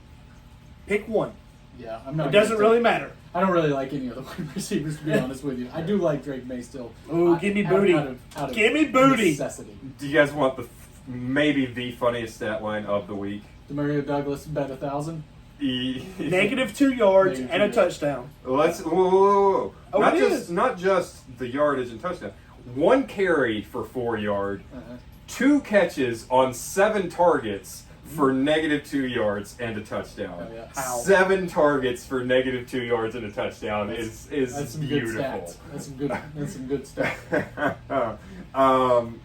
pick one. Yeah, I'm not. It doesn't gonna really take- matter. I don't really like any of the wide receivers, to be honest with you. I do like Drake May still. Ooh, give me Out- Booty. out of Give me Booty. Necessity. Do you guys want maybe the funniest stat line of the week? Demario Douglas bet 1,000. Negative 2 yards Negative and a 2 yards. touchdown. Let's whoa. Oh, not it just is. not just the yardage and touchdown. One carry for 4 yard, Uh-huh. 2 catches on 7 targets for negative 2 yards and a touchdown. Oh, yeah. How? 7 targets for negative 2 yards and a touchdown is That's some good beautiful. stats. That's some good stuff.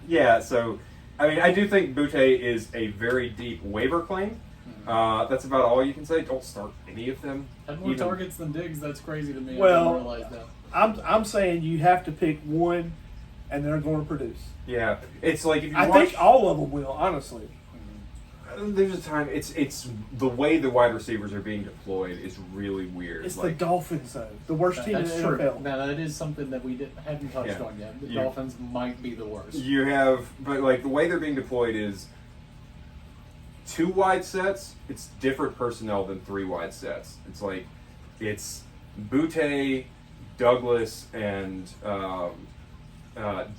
Yeah, so I mean, I do think Boutte is a very deep waiver claim. That's about all you can say. Don't start any of them. Had more Even- targets than Diggs. That's crazy to me. Well, I didn't realize that. I'm saying you have to pick one, and they're going to produce. Yeah, it's like if you I watch. think all of them will, honestly. There's a time. It's the way the wide receivers are being deployed is really weird. It's like, the Dolphins, though. The worst team in the That's true. NFL. Now that is something that we hadn't touched Yeah. on yet. The You- Dolphins might be the worst. You have, but like the way they're being deployed is 2 wide sets. It's different personnel than 3 wide sets. It's like it's Boutte, Douglas, and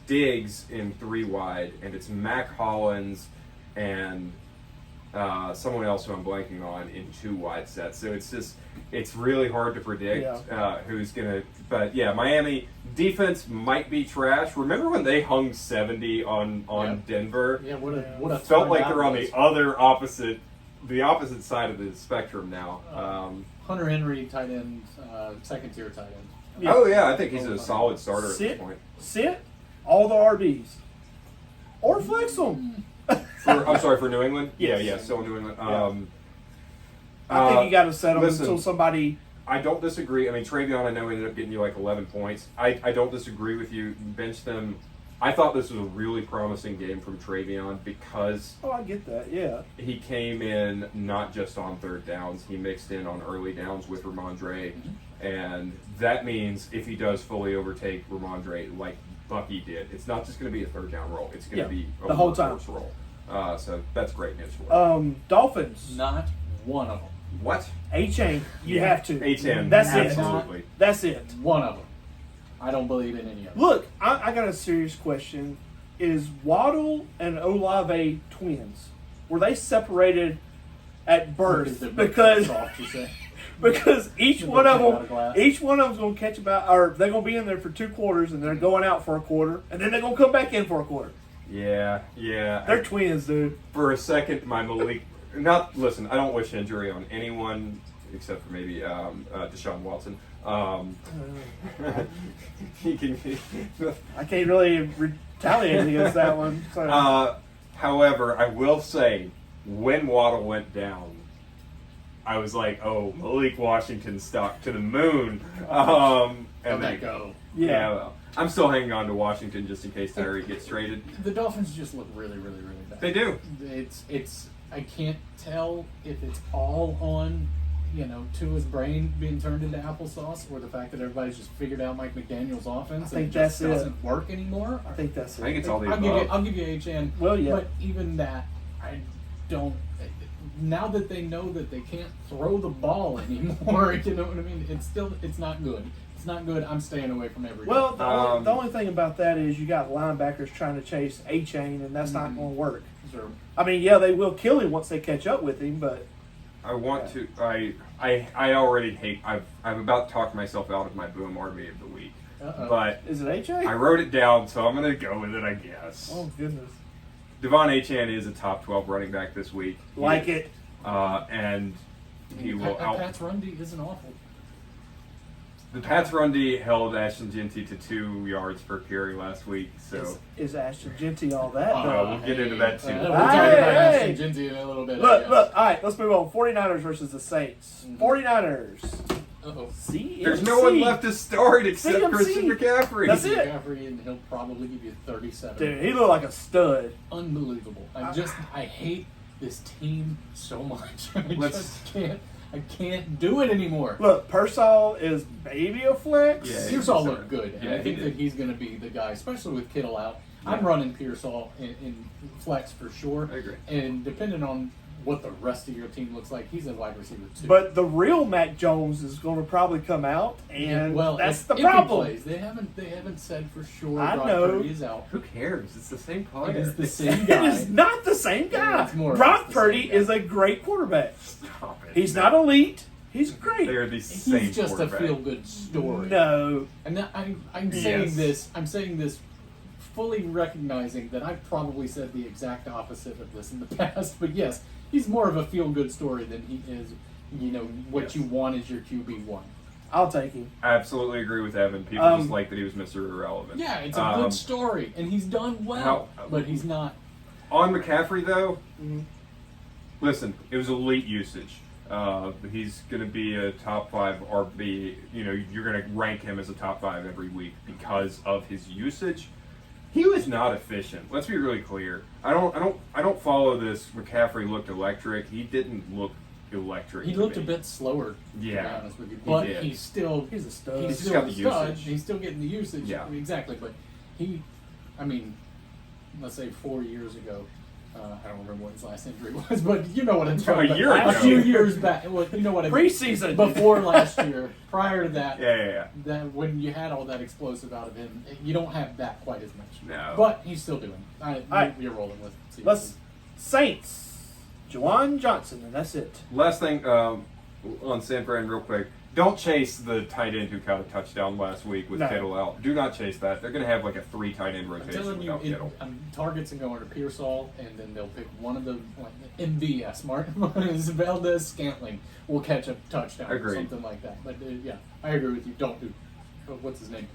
Diggs in 3 wide, and it's Mac Hollins and someone else who I'm blanking on in 2 wide sets. So it's really hard to predict who's gonna. But yeah, Miami defense might be trash. Remember when they hung 70 on Yeah. Denver? Yeah, what a Felt turn like that they're on was. the other opposite the opposite side of the spectrum now. Hunter Henry, tight end, second tier tight end. Yeah. Oh yeah, I think he's a solid starter at this point. Sit all the RBs. Or flex them. I'm sorry, for New England. Yes. Yeah, still New England. I think you got to set them listen, until somebody. I don't disagree. I mean, Travion, I know ended up getting you like 11 points. I don't disagree with you. Bench them. I thought this was a really promising game from Travion because Oh, I get that. Yeah. he came in not just on third downs. He mixed in on early downs with Ramondre. And that means if he does fully overtake Ramondre like Bucky did, it's not just going to be a third down roll. It's going to be a the whole time. workhorse roll. So that's great news for him. Dolphins. Not one of them. What? A-Chain. You have to. A10. That's Absolutely. it. That's it. One of them. I don't believe in any of them. Look, I got a serious question. Is Waddle and Olave twins? Were they separated at birth? Because soft, you say? because each They're one both of out of them, glass. each one of them's gonna catch about, or they're gonna be in there for 2 quarters, and they're going out for a quarter, and then they're gonna come back in for a quarter. Yeah. They're twins, dude. For a second, my Malik. Listen, I don't wish injury on anyone except for maybe Deshaun Watson. He can. I can't really retaliate against that one. So. However, I will say, when Waddle went down, I was like, "Oh, Malik Washington stock to the moon." How'd And that go? Yeah, well, I'm still hanging on to Washington just in case Tyreek gets traded. The Dolphins just look really, really, really bad. They do. It's. I can't tell if it's all on, Tua's brain being turned into applesauce, or the fact that everybody's just figured out Mike McDaniel's offense I think and it just that's it. doesn't work anymore. I think that's it. I think it's all the I'll above. give you HN. Well, yeah. But even that, I don't. Now that they know that they can't throw the ball anymore, you know what I mean? It's not good. It's not good. I'm staying away from every. Well, the only thing about that is you got linebackers trying to chase A-Chain, and that's not going to work. Sure. I mean, yeah, they will kill him once they catch up with him, but I want to. I already hate. I'm about to talk myself out of my boom RB of the week, Uh-oh. but is it A-Chain? I wrote it down, so I'm gonna go with it. I guess. Oh, goodness. Devon Achane is a top 12 running back this week. Like it. And he will out. Pat's run D isn't awful. The Pats run D held Ashton Genty to 2 yards per carry last week, so Is Ashton Genty all that, though? we'll get into that too. We'll talk about Hey! Ashton Genty in a little bit. Look, all right, let's move on. 49ers versus the Saints. 49ers. Uh-oh. CMC. there's no one left to start except CMC. Christian McCaffrey. That's it. McCaffrey, and he'll probably give you 37. Dude, he looked like a stud. Unbelievable. I hate this team so much. I can't do it anymore. Look, Pearsall is maybe a flex. Yeah, Pearsall looked good, and Yeah, I think he that did. he's going to be the guy, especially with Kittle out. Yeah. I'm running Pearsall in flex for sure. I agree. And depending on what the rest of your team looks like, he's a wide receiver too. But the real Mac Jones is going to probably come out, and that's if, the if he problem. plays, they haven't said for sure. I Brock know. Purdy is out. Who cares? It's the same It player. is the same It guy. is not the same guy. It's more or Brock less the Purdy same guy. is a great quarterback. Stop it. He's not elite. He's great. They're the same He's just a quarterback. feel-good story. No. And I'm saying this. I'm saying this, fully recognizing that I've probably said the exact opposite of this in the past. But yes, he's more of a feel-good story than he is. What Yes. you want is your QB1. I'll take him. I absolutely agree with Evan. People just like that he was Mr. Irrelevant. Yeah, it's a good story, and he's done well. But he's not. On McCaffrey, though, Mhm. listen, it was elite usage. He's going to be a top 5 RB. You're going to rank him as a top 5 every week because of his usage. He was not efficient. Let's be really clear. I don't follow this. McCaffrey looked electric. He didn't look electric. He to looked a me. bit slower. Yeah, to be honest with you. But did. he's still He's a stud. he's He's still got a the stud. usage. He's still getting the usage. Yeah. Exactly. But let's say 4 years ago. I don't remember what his last injury was, but you know what I'm talking about. year A ago. few years back. Well, you know what I mean. Preseason. Before last year, prior to that, Yeah. that when you had all that explosive out of him, you don't have that quite as much. No. But he's still doing. right. You're rolling with. Let's Saints. Juwan Johnson, and that's it. Last thing, on San Fran real quick. Don't chase the tight end who caught a touchdown last week with No. Kittle out. Do not chase that. They're going to have like a 3 tight end I'm rotation telling you, without Kittle. targets are going to Pearsall, and then they'll pick one of the MVS, Martinez Valdez Scantling will catch a touchdown or Agreed. something like that. But yeah, I agree with you. Don't do. What's his name?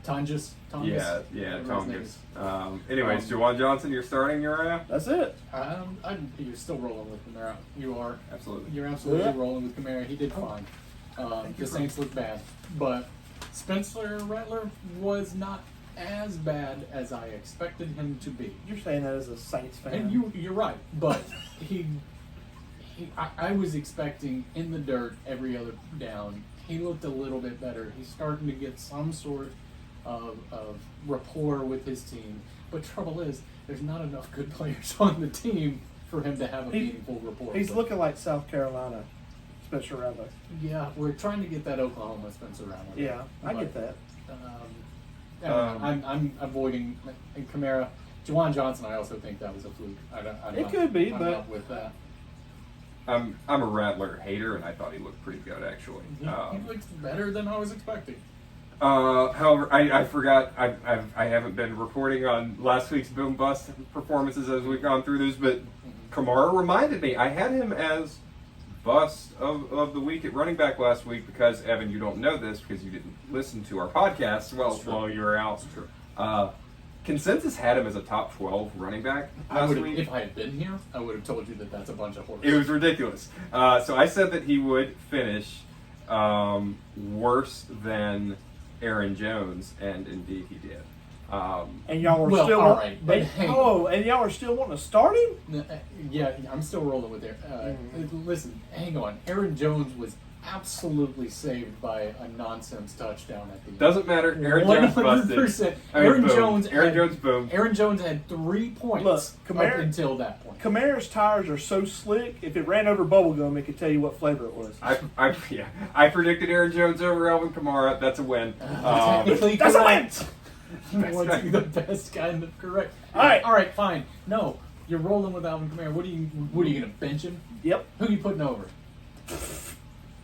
Tonjes. Yeah, Whatever his name Tongas. is. Anyways, Juwan Johnson, you're starting Uriah? That's it. You're still rolling with Kamara. You are. Absolutely. You're absolutely Yeah. rolling with Kamara. He did fine. The Saints look bad, but Spencer Rattler was not as bad as I expected him to be. You're saying that as a Saints fan. And you're right, but I was expecting in the dirt every other down. He looked a little bit better. He's starting to get some sort of rapport with his team. But trouble is, there's not enough good players on the team for him to have a meaningful rapport. He's with. looking like South Carolina, Spencer Rattler. Yeah, we're trying to get that Oklahoma Spencer Rattler. Yeah, I But, get that. I'm avoiding and Kamara. Juwan Johnson, I also think that was a fluke. It could be, I'm but- not with that. I'm a Rattler hater, and I thought he looked pretty good actually. He looks better than I was expecting. However, I forgot. I haven't been reporting on last week's boom bust performances as we've gone through these, but Kamara reminded me. I had him as bust of the week at running back last week because Evan, you don't know this because you didn't listen to our podcast while you were out. Consensus had him as a top 12 running back last week. If I had been here, I would have told you that that's a bunch of horse. It was ridiculous. So I said that he would finish worse than Aaron Jones, and indeed he did. And y'all were Well, still all right, but and, hang and y'all are still wanting to start him? Yeah, I'm still rolling with it. Listen, hang on. Aaron Jones was absolutely saved by a nonsense touchdown at the end. Doesn't matter. Aaron Jones busted. 100%. I mean, Aaron boom. Jones. Aaron Jones boom. Aaron Jones had 3 points Look, up until that point. Kamara's tires are so slick. If it ran over bubblegum, it could tell you what flavor it was. I predicted Aaron Jones over Alvin Kamara. That's a win. Technically That's a correct. win. You want to be the best kind of correct. All right. All right, fine. No, you're rolling with Alvin Kamara. What are you going to bench him? Yep. Who are you putting over?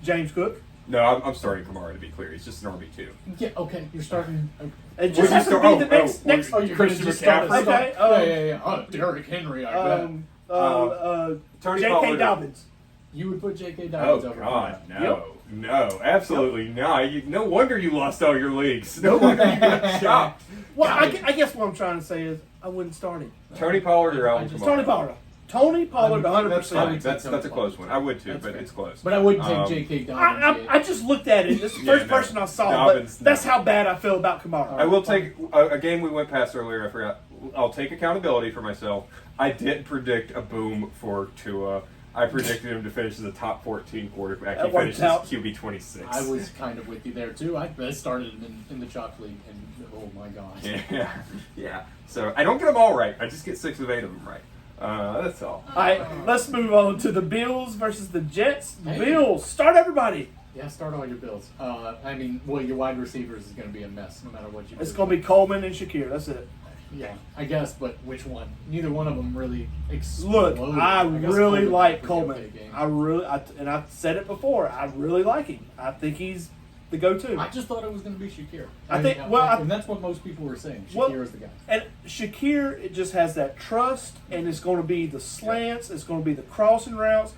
James Cook. No, I'm starting Kamara to be clear. He's just an RB2. Yeah, okay, you're starting. It Would just you has to start- be oh, the next. oh, next Oh, you're Christian going to just start McCaffrey. Okay, yeah. Oh, Derrick Henry, I bet. Tony J.K. Pollard. Dobbins. You would put J.K. Oh Dobbins over God, Kamara. no, no, absolutely not. No wonder you lost all your leagues. No wonder you got chopped. Well, God. I guess what I'm trying to say is I wouldn't start him. Tony Pollard or Alvin I just- Kamara? Tony Pollard. Tony Pollard, That's 100%. fine. That's a close one. I would too, That's but fair. it's close. But I wouldn't take Um, J.K. Dobbins. I just looked at it. This is the Yeah, first no. person I saw, Dobbins, but that's no. how bad I feel about Kamara. I will take a game we went past earlier. I forgot. I'll take accountability for myself. I did predict a boom for Tua. I predicted him to finish as a top 14 quarterback. That He worked finished out. as QB 26. I was kind of with you there too. I started in the Chalk League, and oh my god. Yeah, yeah. So I don't get them all right. I just get 6 of 8 of them right. That's all. All right, let's move on to the Bills versus the Jets. The Hey. Bills, start everybody. Yeah, start all your bills. Your wide receivers is going to be a mess no matter what you do. It's going to be Coleman and Shakir. That's it. Yeah, I guess, but which one? Neither one of them really Look, exploded. I guess really Coleman like was Coleman. okay game. And I've said it before. I really like him. I think he's the go-to. I just thought it was going to be Shakir. And that's what most people were saying. Shakir Well, is the guy. And Shakir, it just has that trust, and it's going to be the slants. It's going to be the crossing routes.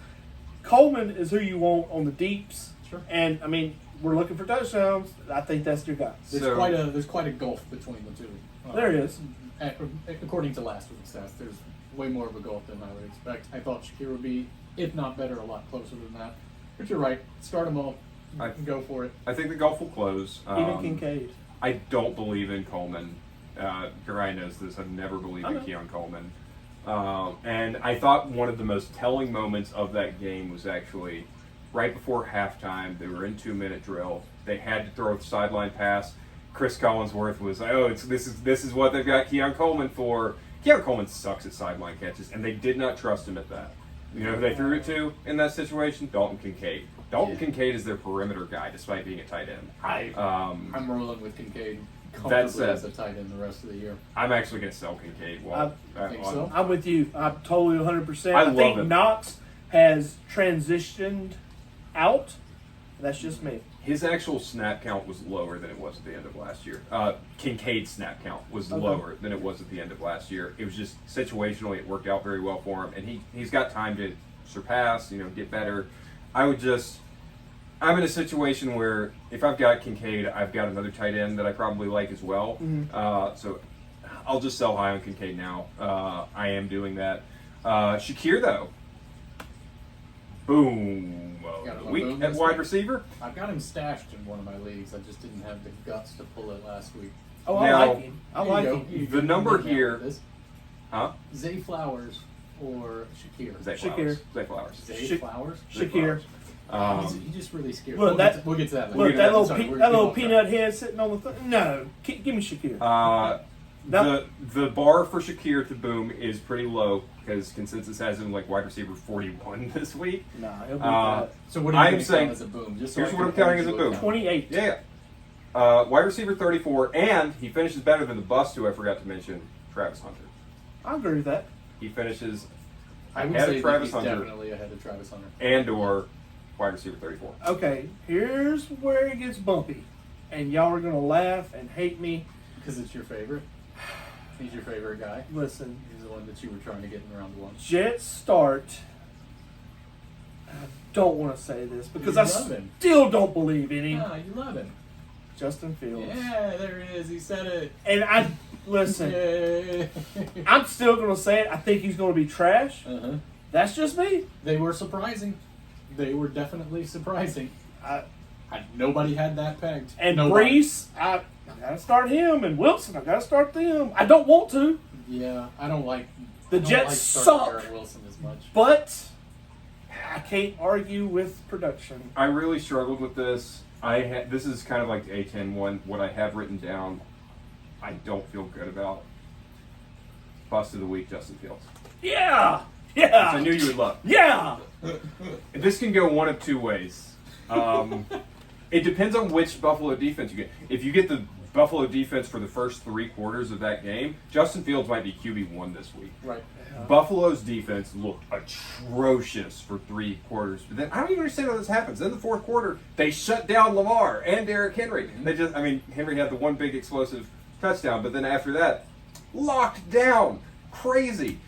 Coleman is who you want on the deeps. Sure. And I mean, we're looking for touchdowns. I think that's your guy. There's quite a gulf between the two. There is. According to last week's stats, there's way more of a gulf than I would expect. I thought Shakir would be, if not better, a lot closer than that. But you're right. Start them all. Go for it. I think the Gulf will close. Even Kincaid. I don't believe in Coleman. Uriah knows this. I've never believed in I know. Keon Coleman. And I thought one of the most telling moments of that game was actually right before halftime. They were in 2-minute drill. They had to throw a sideline pass. Chris Collinsworth was like, "Oh, this is what they've got Keon Coleman for." Keon Coleman sucks at sideline catches, and they did not trust him at that. You know who they threw it to in that situation? Dalton Kincaid. Dalton Kincaid is their perimeter guy, despite being a tight end. I'm rolling with Kincaid That comfortably said- as a tight end the rest of the year. I'm actually going to sell Kincaid. Think so? I'm with you. I'm totally 100%. I I love think him. Knox has transitioned out. That's just me. His actual snap count was lower than it was at the end of last year. Kincaid's snap count was Okay. lower than it was at the end of last year. It was just situationally, it worked out very well for him, and he's got time to surpass, get better. I'm in a situation where if I've got Kincaid, I've got another tight end that I probably like as well. So I'll just sell high on Kincaid now. I am doing that. Shakir, though. Boom. Got him a Week boom at this wide week? receiver. I've got him stashed in one of my leagues. I just didn't have the guts to pull it last week. Oh, I Now- like him. I Here like you go. him. You The can number make out here- with this. Huh? Zay Flowers or Shakir. Zay Shakir. Flowers. Zay Flowers. Zay Sha- Flowers. Zay Shakir. Flowers. He just really scared. Look, We'll get to that later. Look, that little, Sorry, that little we're peanut head sitting on the No, give me Shakir. The bar for Shakir to boom is pretty low because consensus has him like wide receiver 41 this week. Nah, he'll be Uh, So what are you I'm going to saying- count as a boom? Just so here's I what can I'm counting hold as a you boom. that. accountable. 28. Yeah. Wide receiver 34, and he finishes better than the bust who I forgot to mention, Travis Hunter. I agree with that. He finishes I would ahead say of that Travis he's Hunter definitely ahead of Travis Hunter. and or wide receiver 34. Okay, here's where it gets bumpy. And y'all are going to laugh and hate me. Because it's your favorite. He's your favorite guy. Listen, He's the one that you were trying to get in round one. Jets start. I don't want to say this because You I love him. still don't believe in him. Ah, you love him. Justin Fields. Yeah, there it is. He said it. And I, listen, Yay. I'm still going to say it. I think he's going to be trash. Uh-huh. That's just me. They were surprising. They were definitely surprising. I, Nobody had that pegged. and Nobody. Brees, I got to start him. And Wilson, I got to start them. I don't want to, Yeah, I don't like The I don't Jets like starting suck. Garrett Wilson as much. but I can't argue with production. I really struggled with this. This is kind of like the A10 one. What I have written down, I don't feel good about. Bust of the week, Justin Fields. Yeah. Which I Yeah. knew you would love. Yeah. This can go one of two ways. It depends on which Buffalo defense you get. If you get the Buffalo defense for the first 3 quarters of that game, Justin Fields might be QB1 this week. Right. Buffalo's defense looked atrocious for 3 quarters. But then I don't even understand how this happens. In the 4th quarter, they shut down Lamar and Derrick Henry. Henry had the one big explosive touchdown, but then after that, locked down. Crazy.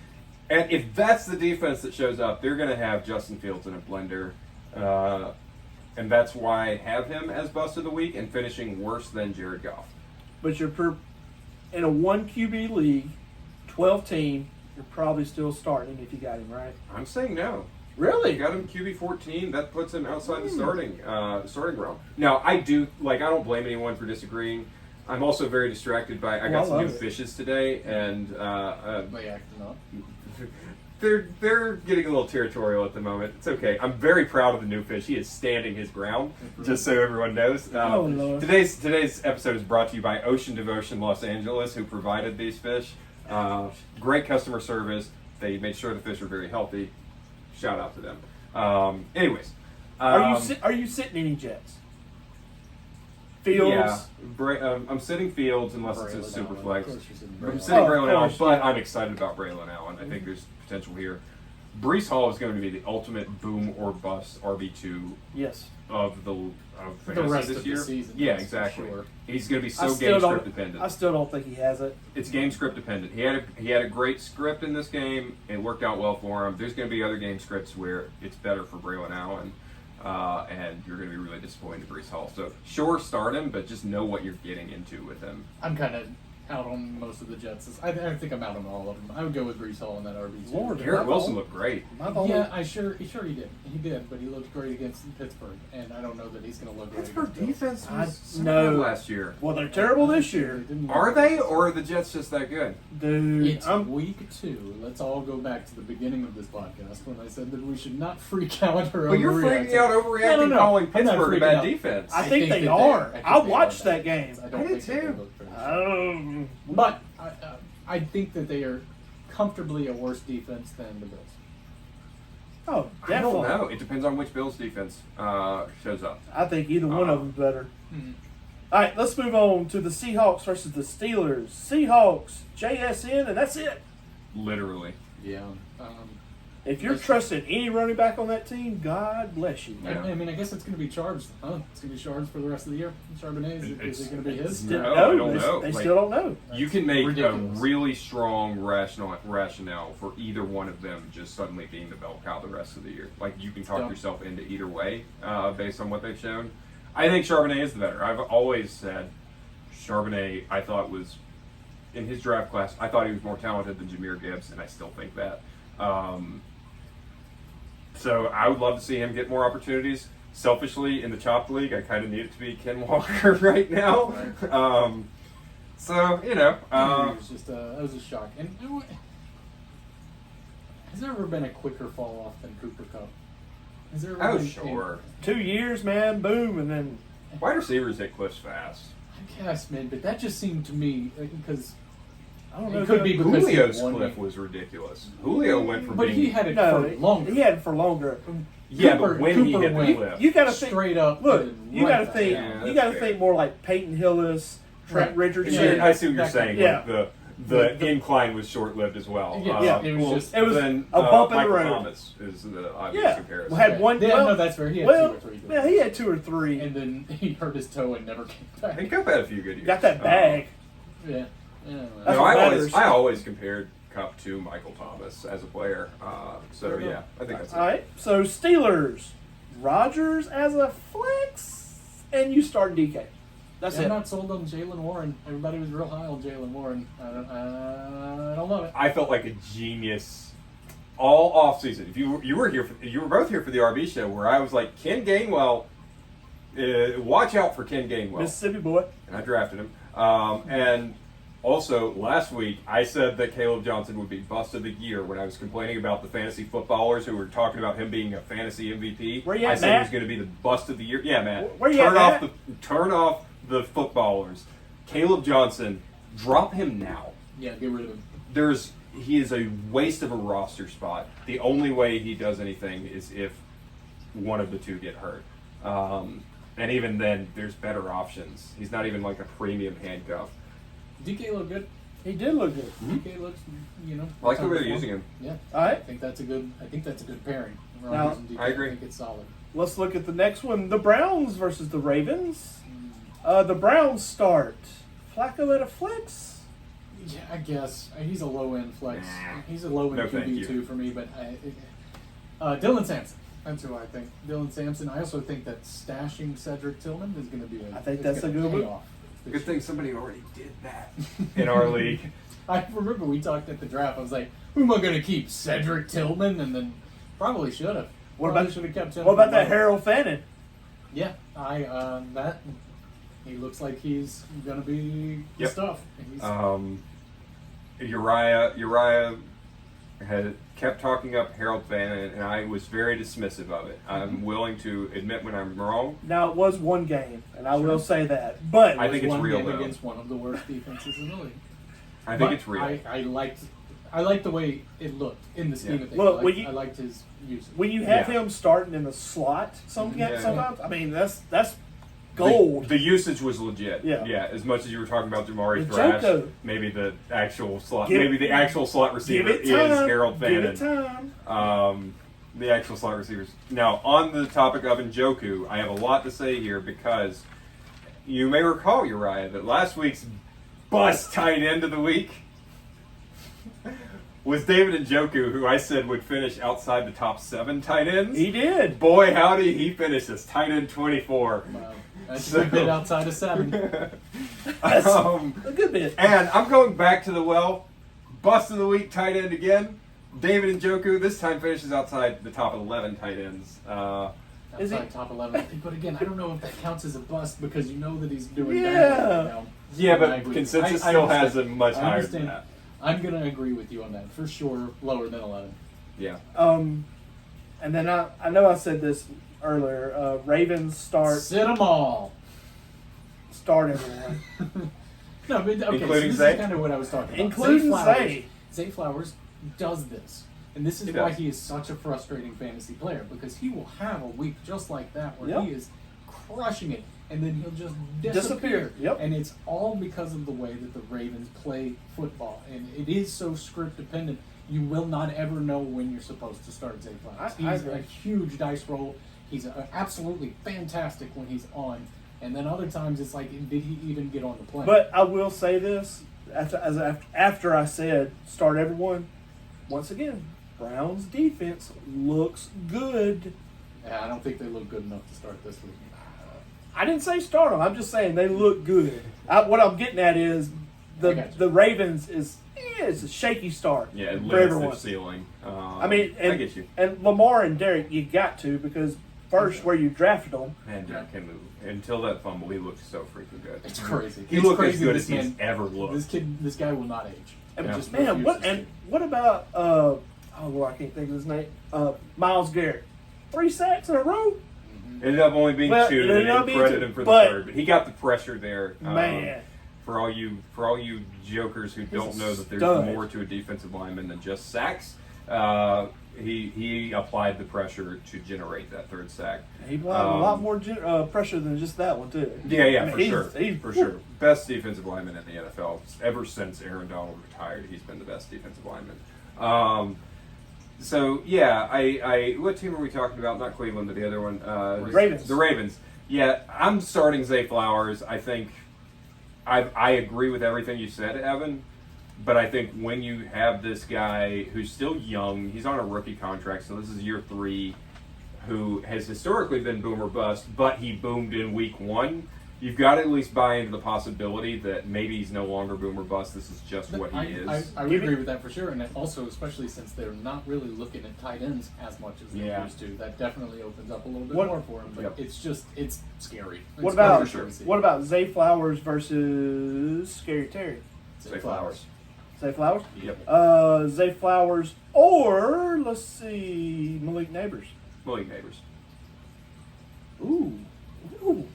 And if that's the defense that shows up, they're going to have Justin Fields in a blender. And that's why I have him as bust of the week and finishing worse than Jared Goff. But in a 1 QB league, 12 team, you're probably still starting him if you got him, right? I'm saying no. Really? You got him QB 14. That puts him outside the starting realm. Now I don't blame anyone for disagreeing. I'm also very distracted by. I got I some new love it. fishes today, and By acting up. they're getting a little territorial at the moment. It's okay. I'm very proud of the new fish. He is standing his ground, just so everyone knows. Oh, Lord. Today's episode is brought to you by Ocean Devotion Los Angeles, who provided these fish. Great customer service. They made sure the fish are very healthy. Shout out to them. Anyways, Are you sitting any Jets? Fields. Yeah, I'm sitting Fields unless it's a Braylon super Allen. flex. Of course you're sitting I'm Braylon. sitting Oh, of Braylon Allen, course, but yeah. I'm excited about Braylon Allen. I think there's potential here. Brees Hall is going to be the ultimate boom or bust RB2 Yes. of fantasy rest this of the year. season, Yeah, yes, for exactly. sure. He's going to be I so still game don't. script dependent. I still don't think he has it. It's game script dependent. He had a great script in this game. It worked out well for him. There's going to be other game scripts where it's better for Braylon Allen, and you're going to be really disappointed in Brees Hall. So sure, start him, but just know what you're getting into with him. I'm kind of out on most of the Jets. I think I'm out on all of them. I would go with Brees Hall in that RB2. Lord, Garrett Am I Wilson the looked great. Am I the only- Yeah, sure he did. He did, but he looked great against Pittsburgh, and I don't know that he's going to look great Pittsburgh against Bills. defense I was so know. good last year. Well, they're terrible this year, didn't look Are great. they, or are the Jets just that good? dude. It's I'm, week 2. Let's all go back to the beginning of this podcast when I said that we should not freak out or But you're overreact. freaking out overreacting, No. calling I'm not Pittsburgh a freaking bad out. defense. I think they that are. think I they watched are that bad game. defense. I I don't did think that they too. look very good. But I think that they are comfortably a worse defense than the Bills. Oh, I definitely. don't know. It depends on which Bills defense shows up. I think either one of them's better. Mhm. All right, let's move on to the Seahawks versus the Steelers. Seahawks, JSN, and that's it. Literally. Yeah. If you're trusting any running back on that team, God bless you. Yeah. I mean, I guess it's going to be charged, huh? It's going to be charged for the rest of the year. Charbonnet, is it going to be his? No, No, I don't they, know. They Like, still don't know. You can make Ridiculous. a really strong rationale for either one of them just suddenly being the bell cow the rest of the year. Like, you can talk Yeah. yourself into either way based on what they've shown. I think Charbonnet is the better. I've always said Charbonnet, I thought was, in his draft class, I thought he was more talented than Jahmyr Gibbs, and I still think that. So I would love to see him get more opportunities. Selfishly, in the Chopped League, I kind of need it to be Ken Walker right now. So, you know. It was just that was a shock. And has there ever been a quicker fall off than Cooper Kupp? Has there ever Oh, been sure. 2 years, man, boom, and then Wide receivers hit cliffs fast. I guess, man, but that just seemed to me because I don't know. it could be because he Julio's won cliff it. was ridiculous. Julio went from But being... he had it No, for longer. he had it for longer. Yeah, Cooper- but when he Cooper hit the went- cliff... You got to think. straight up. Look, and you right got to back think. down. Yeah, You that's got to fair. think more like Peyton Hillis, Trent Right. Richardson. Yeah, I see what you're That saying. kind Like of- the incline was short-lived as well. Yeah, it was just- It was then, a bump in the Michael road. Thomas is the obvious Yeah, comparison. well, had one. Yeah, well, no, that's fair. He had well, 2 or 3 good yeah, he had 2 or 3. and then he hurt his toe and never came back. I think Cup had a few good years. Got that bag. Yeah. Yeah. That's No, what I matters. always compared Cup to Michael Thomas as a player. So yeah, I think that's it. All right. So Steelers, Rodgers as a flex, and you start DK. That's I'm it. not sold on Jalen Warren. Everybody was real high on Jalen Warren. I don't love it. I felt like a genius all off season. If you were here, you were both here for the RB show, where I was like, Ken Gainwell, watch out for Ken Gainwell, Mississippi boy. and I drafted him. And also last week, I said that Caleb Johnson would be bust of the year when I was complaining about the fantasy footballers who were talking about him being a fantasy MVP. Where you I at, said he Matt? was going to be the bust of the year. Yeah, Matt. Where you turn at, off turn off the footballers. Caleb Johnson, drop him now. Yeah, get rid of him. He is a waste of a roster spot. The only way he does anything is if one of the two get hurt. And even then, there's better options. He's not even like a premium handcuff. DK looked good. He did look good. DK looks, I like the way they're using him. Yeah, All I right. think that's a good pairing. Now, Rodgers and DK. I agree. I think it's solid. Let's look at the next one. The Browns versus the Ravens. The Browns start. Flacco at a flex. Yeah, I guess he's a low end flex. Nah. He's a low end No, thank QB you. too for me. But Dylan Sampson. That's who I think. Dylan Sampson. I also think that stashing Cedric Tillman is going to be. I think it's that's gonna a good pay move. off this Good year. thing somebody already did that in our league. I remember we talked at the draft. I was like, "Who am I going to keep? Cedric Tillman?" And then probably should have. What Probably about- should have kept him? What about for that later. Harold Fannin? Yeah, that he looks like he's going to be the Yep. stuff. He's, Uriah had kept talking up Harold Fannin, and I was very dismissive of it. I'm willing to admit when I'm wrong. Now it was one game, and I will say that. But I think it's one real, game though. against one of the worst defenses in the league. I think But it's real. I liked the way it looked in the scheme Yeah. of things. Look, I liked his usage. when you have Yeah. him starting in the slot, Yeah. sometimes I mean that's gold. The usage was legit. Yeah. As much as you were talking about Jamari The Thrash, Joko. maybe the actual slot, Give- maybe the actual slot Give receiver it is time. Harold Give it Fannin. time. The actual slot receivers. Now, on the topic of Njoku, I have a lot to say here because you may recall, Uriah, that last week's bust tight end of the week was David Njoku, who I said would finish outside the top 7 tight ends. He did. Boy, howdy, he finished as tight end 24. Wow. That's So- a good bit outside of 7. That's Um, a good bit. And I'm going back to the well. Bust of the week tight end again. David Njoku this time finishes outside the top 11 tight ends. Is he- Outside top 11. But again, I don't know if that counts as a bust because you know that he's doing Yeah. better right now. Yeah, I but agree. consensus I still has understand. him much I higher understand. than that. I'm going to agree with you on that. For sure, lower than 11. Yeah. And then I know I said this earlier. Ravens start Sit them all. everyone. No, but okay, Including so this Zay? is kind of what I was talking about. Including Zay. Zay Flowers does this. And this is He why does. he is such a frustrating fantasy player, because he will have a week just like that where Yep. he is crushing it, and then he'll just Disappear. Yep. And it's all because of the way that the Ravens play football. And it is so script dependent. you will not ever know when you're supposed to start Zay Flowers. I He's agree. a huge dice roll. He's absolutely fantastic when he's on, and then other times it's like, did he even get on the plane? But I will say this after I said start everyone. Once again, Browns defense looks good. yeah, I don't think they look good enough to start this week. I didn't say start them. I'm just saying they look good. What I'm getting at is I got you. the Ravens it's a shaky start Yeah, it for limits everyone. their ceiling. I mean, I get you. and Lamar and Derek, you got to because first where you drafted them. Man, Derek can move. Until that fumble, he looked so freaking good. It's crazy. He It's looked crazy as good this as he's man- ever looked. This guy will not age. And Yeah. Just man, refuses to. what about oh Lord, I can't think of his name. Myles Garrett, 3 sacks in a row. Ended up only being Well, two. it They ended up didn't being credit two, him for the but- third, but he got the pressure there. Man. For all you jokers who don't a know that there's stud. more to a defensive lineman than just sacks, he applied the pressure to generate that third sack. He applied a lot more pressure than just that one too. Yeah, I mean, for he's- sure. he's- For sure. Best defensive lineman in the NFL. Ever since Aaron Donald retired, he's been the best defensive lineman. So, yeah, I what team are we talking about? Not Cleveland, but the other one. Ravens. The Ravens. Yeah, I'm starting Zay Flowers. I think I agree with everything you said, Evan. But I think when you have this guy who's still young, he's on a rookie contract, so this is year 3, who has historically been boom or bust, but he boomed in week 1. You've got to at least buy into the possibility that maybe he's no longer boom or bust. This is just what he is. I would agree with that for sure, and also especially since they're not really looking at tight ends as much as they Yeah. used to. That definitely opens up a little bit What- more for him. But Yep. it's scary. What It's about scary to see. what about Zay Flowers versus Scary Terry? Zay Flowers. Zay Flowers? Yep. Zay Flowers or let's see, Malik Neighbors. Malik Neighbors. Ooh. Ooh.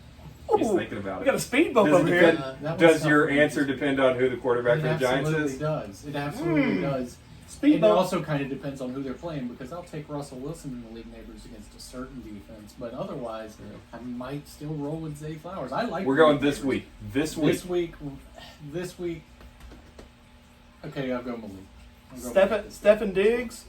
He's Ooh. thinking about We it. got a speed bump Does over it here. depend- That was Does your tough. answer depend on who the quarterback It for the Giants absolutely is? does. It absolutely does. Speed And it bump. also kind of depends on who they're playing because I'll take Russell Wilson in the league neighbors against a certain defense, but otherwise, I might still roll with Zay Flowers. I like. We're going Malik this Neighbors. week. This week. Okay, I'll go Malik. Stephen Diggs,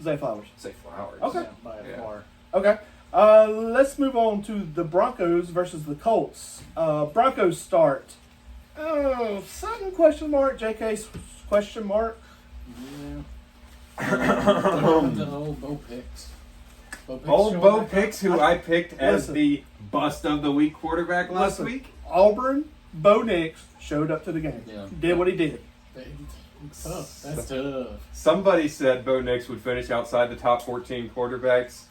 Zay Flowers. Zay Flowers. Okay. Yeah, by Yeah. far. Okay. Let's move on to the Broncos versus the Colts. Broncos start. Sutton question mark. JK question mark. Yeah. Old Bo Picks. Old showing Bo back up. Picks, who I picked as Listen. the bust of the week quarterback last Listen, week. Auburn, Bo Nix showed up to the game. Yeah. Did what he did. It's tough. That's tough. Somebody said Bo Nix would finish outside the top 14 quarterbacks.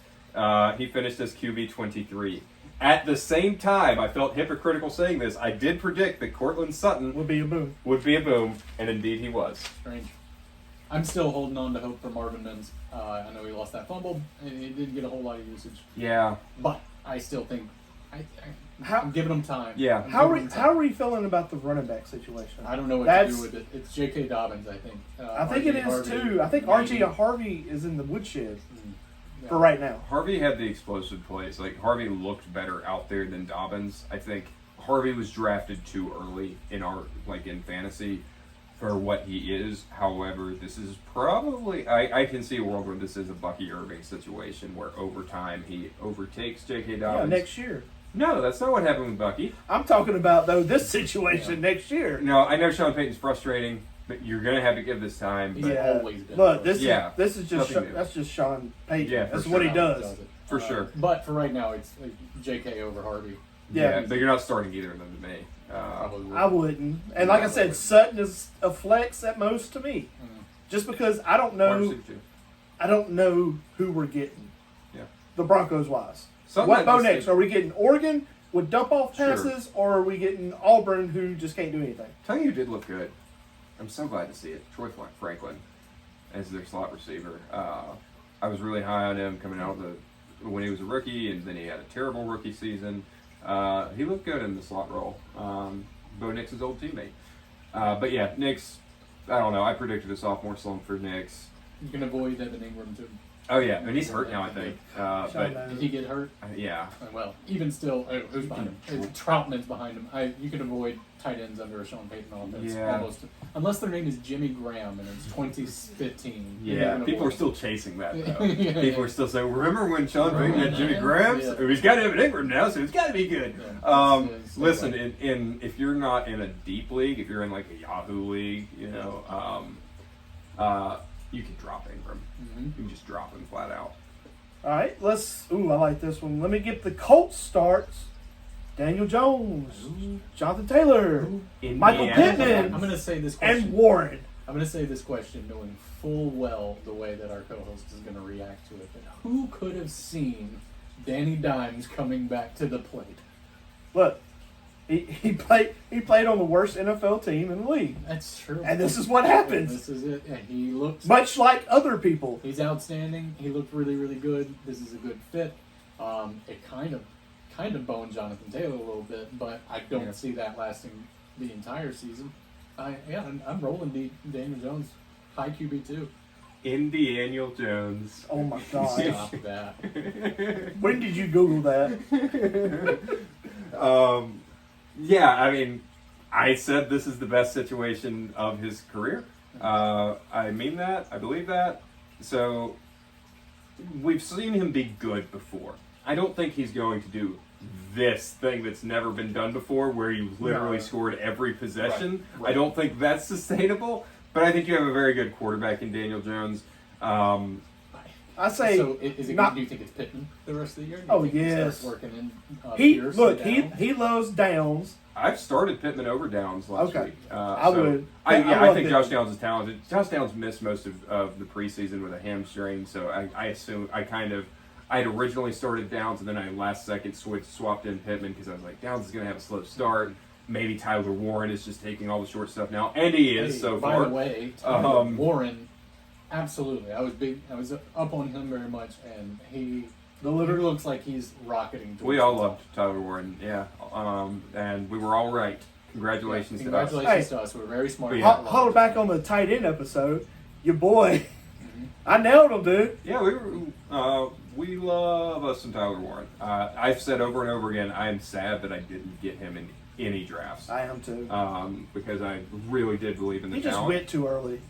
He finished as QB 23. At the same time, I felt hypocritical saying this. I did predict that Cortland Sutton Would be a boom. would be a boom, and indeed he was. Strange. I'm still holding on to hope for Marvin Mims. I know he lost that fumble, and he didn't get a whole lot of usage. Yeah. But I still think How- I'm giving him time. Yeah. I'm How giving are, him time. how are we feeling about the running back situation? I don't know what That's- to do with it. It's J.K. Dobbins, I think. I think it RJ is Harvey, too. I think maybe. RG Harvey is in the woodshed Yeah. for right now. Harvey had the explosive plays. Like, Harvey looked better out there than Dobbins. I think Harvey was drafted too early in in fantasy for what he is. However, this is probably, I can see a world where this is a Bucky Irving situation where over time he overtakes J.K. Yeah, Dobbins. next year. No, that's not what happened with Bucky. I'm talking about though this situation next year. No, I know Sean Payton's frustrating, but you're going to have to give this time. He's But Yeah. always been Look, this Yeah. is just Nothing new. that's just Sean Payton. Yeah, for that's sure. what he How does. it. For sure. But for right now, it's J.K. over Harvey. Yeah. but you're not starting either of them to me. Probably I wouldn't. And like I said, Sutton is a flex at most to me, just because I don't know. I don't know who we're getting. Yeah. The Broncos wise. Something What that Bo just next? seemed- Are we getting Oregon with dump off Sure. passes, or are we getting Auburn who just can't do anything? Tell you who did look good. I'm so glad to see it. Troy Franklin as their slot receiver. I was really high on him coming out when he was a rookie, and then he had a terrible rookie season. He looked good in the slot role. Bo Nix's old teammate. But yeah, Nix, I don't know. I predicted a sophomore slump for Nix. You can avoid Evan Ingram too. Oh yeah, and he's hurt now, I think. But Did he get hurt? yeah, Well, even still, who's behind him? Troutman's behind him. You can avoid tight ends under a Sean Payton offense Yeah. almost, unless their name is Jimmy Graham and it's 2015. yeah. You can People are avoid still chasing that though. Yeah. People are still saying, "Remember when Sean Payton had Jimmy Yeah. Graham? Yeah. So he's got Evan Ingram now, so it's got to be good." Yeah. It's Listen, like- in if you're not in a deep league, if you're in like a Yahoo league, you know, you can drop Ingram. Mhm. You can just drop him flat out. All right, I like this one. Let me get the Colts starts. Daniel Jones, Jonathan Taylor, Michael Indiana. Pittman, I'm going to say this question. and Warren. I'm going to say this question knowing full well the way that our co-host is going to react to it. But who could have seen Danny Dimes coming back to the plate? Look, he played on the worst NFL team in the league, That's true. and this is what happens. This is it. Yeah, he looks. Much like other people. He's outstanding. He looked really, really good. This is a good fit. It kind of boned Jonathan Taylor a little bit, but I don't Yeah. see that lasting the entire season. I'm rolling Daniel Jones, high QB too. Daniel Jones. Oh my God! Stop that. When did you Google that? Yeah, I mean, I said this is the best situation of his career. I mean that. I believe that. So, we've seen him be good before. I don't think he's going to do this thing that's never been done before, where you literally No. scored every possession. Right. I don't think that's sustainable. But I think you have a very good quarterback in Daniel Jones. I say So is it? not- Do you think it's Pittman the rest of the year? Do you Oh, think he starts yes. working in. he Pierce look and he loves Downs. I've started Pittman over Downs last Okay. week. I would. I love think Pittman. Josh Downs is talented. Josh Downs missed most of the preseason with a hamstring, so I assume I had originally started Downs, and then I last second swapped in Pittman because I was like, Downs is going to have a slow start. Maybe Tyler Warren is just taking all the short stuff now, and he is so by far. the way, Tyler Um, Warren, absolutely. I was up on him very much, and he Delivered. looks like he's rocketing. We towards all the top. loved Tyler Warren, yeah, and we were all right. Congratulations to us. Congratulations Hey. to us. We're very smart. Yeah. Holler back on the tight end episode. Your boy, I nailed him, dude. Yeah, we love us some Tyler Warren. I've said over and over again, I am sad that I didn't get him in any drafts I am too. because I really did believe in the He just talent. went too early.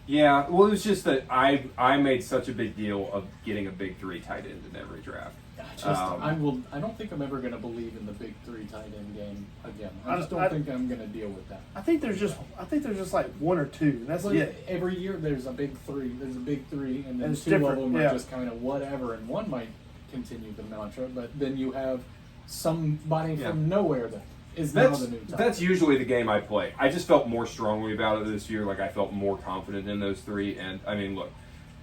Yeah, well, it was just that I made such a big deal of getting a big three tight end in every draft. I don't think I'm ever going to believe in the big three tight end game again. I just I- don't think I'm going to deal with that. I think there's just like one or two. And that's But it. every year there's a big three. There's a big three, and then And it's two of different, them yeah. are just kind of whatever, and one might continue the mantra, but then you have somebody Yeah. from nowhere that is now That's the new tight that's end. usually the game I play. I just felt more strongly about it this year. Like I felt more confident in those three. And I mean, look,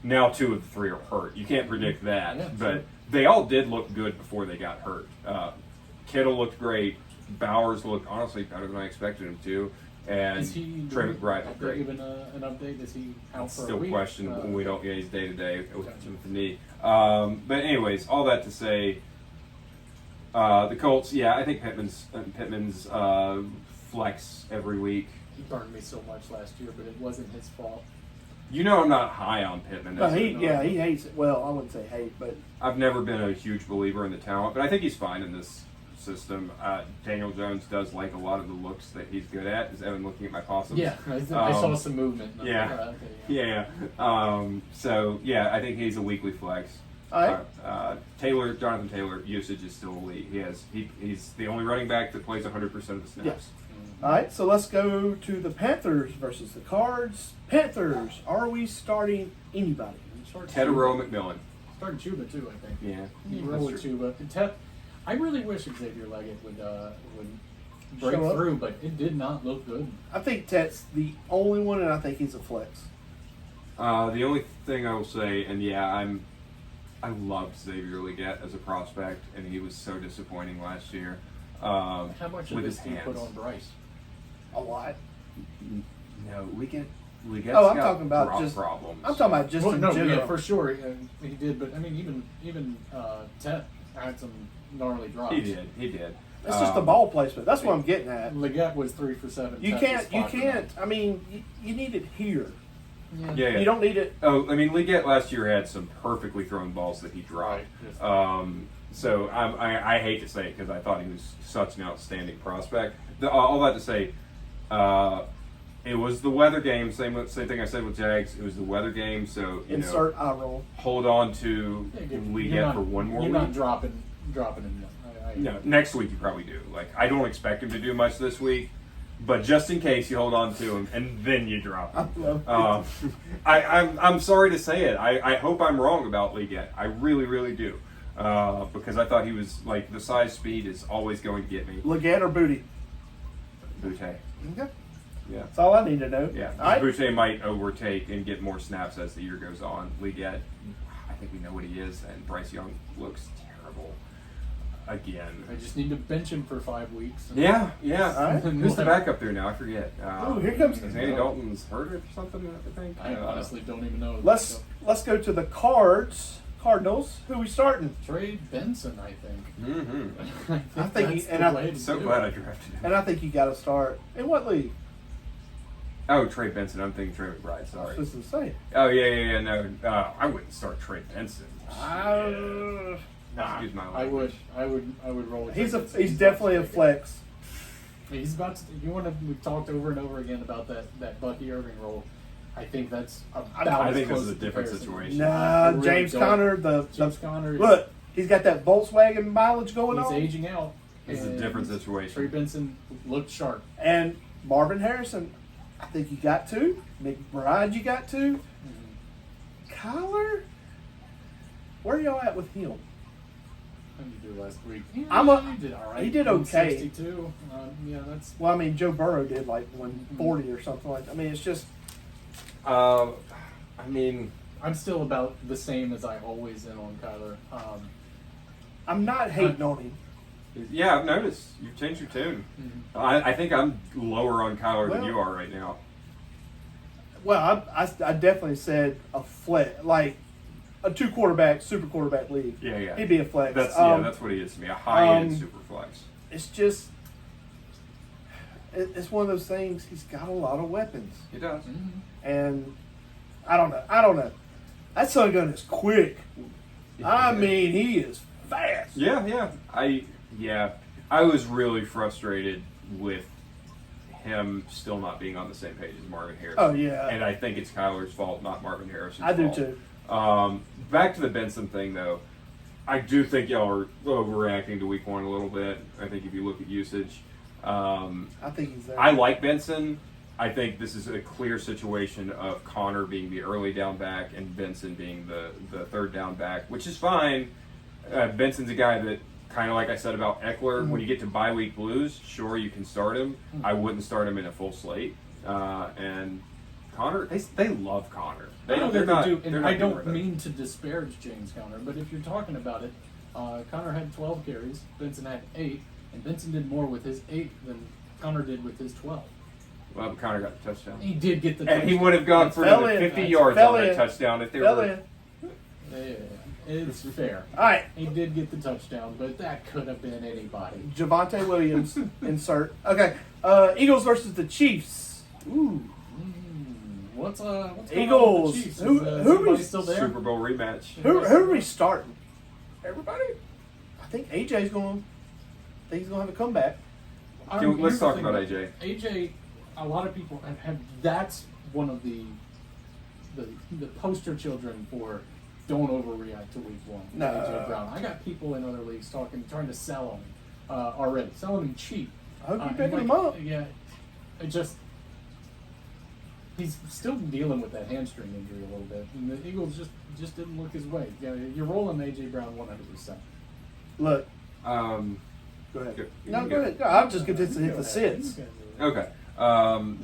now two of the three are hurt. You can't predict that, Yeah, but sure. they all did look good before they got hurt. Kittle looked great. Bowers looked honestly better than I expected him to. And Is he Trey McBride have looked they great. given an update? Is he out for Still a week? question when we don't. Yeah, he's day to day with Gotcha. the knee. But anyways, all that to say, the Colts. Yeah, I think Pittman's flex every week. He burned me so much last year, but it wasn't his fault. You know, I'm not high on Pittman. No, That's he it. he hates it. Well, I wouldn't say hate, but I've never been a huge believer in the talent, but I think he's fine in this system. Daniel Jones does like a lot of the looks that he's good at. Is Evan looking at my possums? Yeah, I saw some movement. And I was yeah. like, "Oh, okay, Yeah. So yeah, I think he's a weekly flex. all right. Jonathan Taylor usage is still elite. He's the only running back that plays 100% of the snaps. Yes. All right, so let's go to the Panthers versus the Cards. Panthers, are we starting anybody? Start Tedero Chuba. McMillan. Start Chuba too, I think. Yeah. You that's roll with true. Chuba. I really wish Xavier Leggett would break Show up. through, but it did not look good. I think Tet's the only one, and I think he's a flex. The only thing I will say, and yeah, I loved Xavier Leggett as a prospect, and he was so disappointing last year. How much of with this his do you put hands. on Bryce? A lot. No, Leggett's Oh, I'm got talking about drop just- problems. I'm talking about just Well, in no, general. yeah, for sure he did. But I mean, even Tet had some gnarly drops. He did. It's just the ball placement. That's what I'm getting at. Leggett was 3 for 7. You Tet can't. was You 5 for can't. I mean, you need it here. Yeah. You don't need it. Oh, I mean, Leggett last year had some perfectly thrown balls that he dropped. Right. So I hate to say it because I thought he was such an outstanding prospect. All that to say, it was the weather game. Same thing I said with Jags. It was the weather game. So Insert eye roll. hold on to You're Leggett not- for one more You're week. not dropping him. No, next week you probably do. Like, I don't expect him to do much this week, but just in case, you hold on to him and then you drop him. I'm sorry to say it. I hope I'm wrong about Leggett. I really, really do. Because I thought he was, like, the size speed is always going to get me. Leggett or Booty? Butte. Okay. Yeah. That's all I need to know. Yeah. All right. Butte might overtake and get more snaps as the year goes on. Leggett, I think we know what he is, and Bryce Young looks terrible again. I just need to bench him for 5 weeks. Yeah. All right. Who's the backup there now? I forget. Oh, here comes- is Andy Dalton's hurt or something? I think. I honestly don't even know. Let's go to the Cardinals. Who we starting? Trey Benson, I think. Mm-hmm. I think that's and the I- way to So do glad it. I drafted him. And I think you got to start. In what league? Oh, Trey Benson. I'm thinking Trey McBride. I was Sorry. supposed to say. Oh yeah. No, I wouldn't start Trey Benson. Nah. Excuse my I would language. roll. With He's Trey a Benson. he's definitely a about to flex. He's about to. You want to? We've talked over and over again about that Bucky Irving role. I think that's about I as think this close is a to different comparison. situation. Nah, I really James don't. Conner. James Conner. Look, he's got that Volkswagen mileage going He's on, aging out. This is a and different Trey situation. Benson looked sharp. and Marvin Harrison. I think you got to. McBride, you got to. Kyler, where y'all at with him? How did you do last week? Yeah, I'm a- he did all right. he did okay. 62. Yeah, that's. Well, I mean, Joe Burrow did like 140 or something like that. I mean, it's just I mean, I'm still about the same as I always am on Kyler. I'm not hating on him. yeah, I've noticed you've changed your tune. Mhm. I think I'm lower on Kyler than Well- you are right now. Well, I definitely said a flex, like a 2 quarterback, super quarterback league. Yeah. He'd be a flex. That's what he is to me. A high-end super flex. It's just, it's one of those things. He's got a lot of weapons, He does. Mhm. and I don't know. That son gun is quick. I mean, he is fast. Yeah. I was really frustrated with him still not being on the same page as Marvin Harrison. Oh, yeah. And I think it's Kyler's fault, not Marvin Harrison's I do fault. too. Back to the Benson thing, though. I do think y'all are overreacting to week one a little bit. I think if you look at usage, I think he's there. I like Benson. I think this is a clear situation of Connor being the early down back and Benson being the third down back, which is fine. Benson's a guy that, kind of like I said about Eckler, when you get to bye week blues, sure, you can start him. I wouldn't start him in a full slate. And Connor, they love Connor. I know They're that not. they do, they're and not I getting don't rid of him. mean to disparage James Conner, but if you're talking about it, Connor had 12 carries, Benson had 8, and Benson did more with his 8 than Connor did with his 12. Well, but Connor got the touchdown. He did get the And he would have gone for Fell another in. 50 yards Fell on that in. touchdown if they Fell were. in. Yeah, it's fair. All right, He did get the touchdown, but that could have been anybody. Javante Williams, insert. Okay, Eagles versus the Chiefs. Ooh, What's going on with Eagles. the Chiefs? Who- Is who anybody is still there? Super Bowl rematch. who are we starting? Everybody. I think AJ's going. I think he's going to have a comeback. Let's Here's the talk thing, about AJ. AJ, a lot of people have that's one of the poster children for don't overreact to week one. No. AJ Brown. I got people in other leagues trying to sell him already, selling him cheap. I hope you're I'm picking like, him up. Yeah, it just he's still dealing with that hamstring injury a little bit, and the Eagles just didn't look his way. Yeah, you're rolling AJ Brown 100%. Look, Um, go ahead. Go- No, you go go. ahead. No, I'm just going to hit Go the ahead. sits. You go ahead. okay.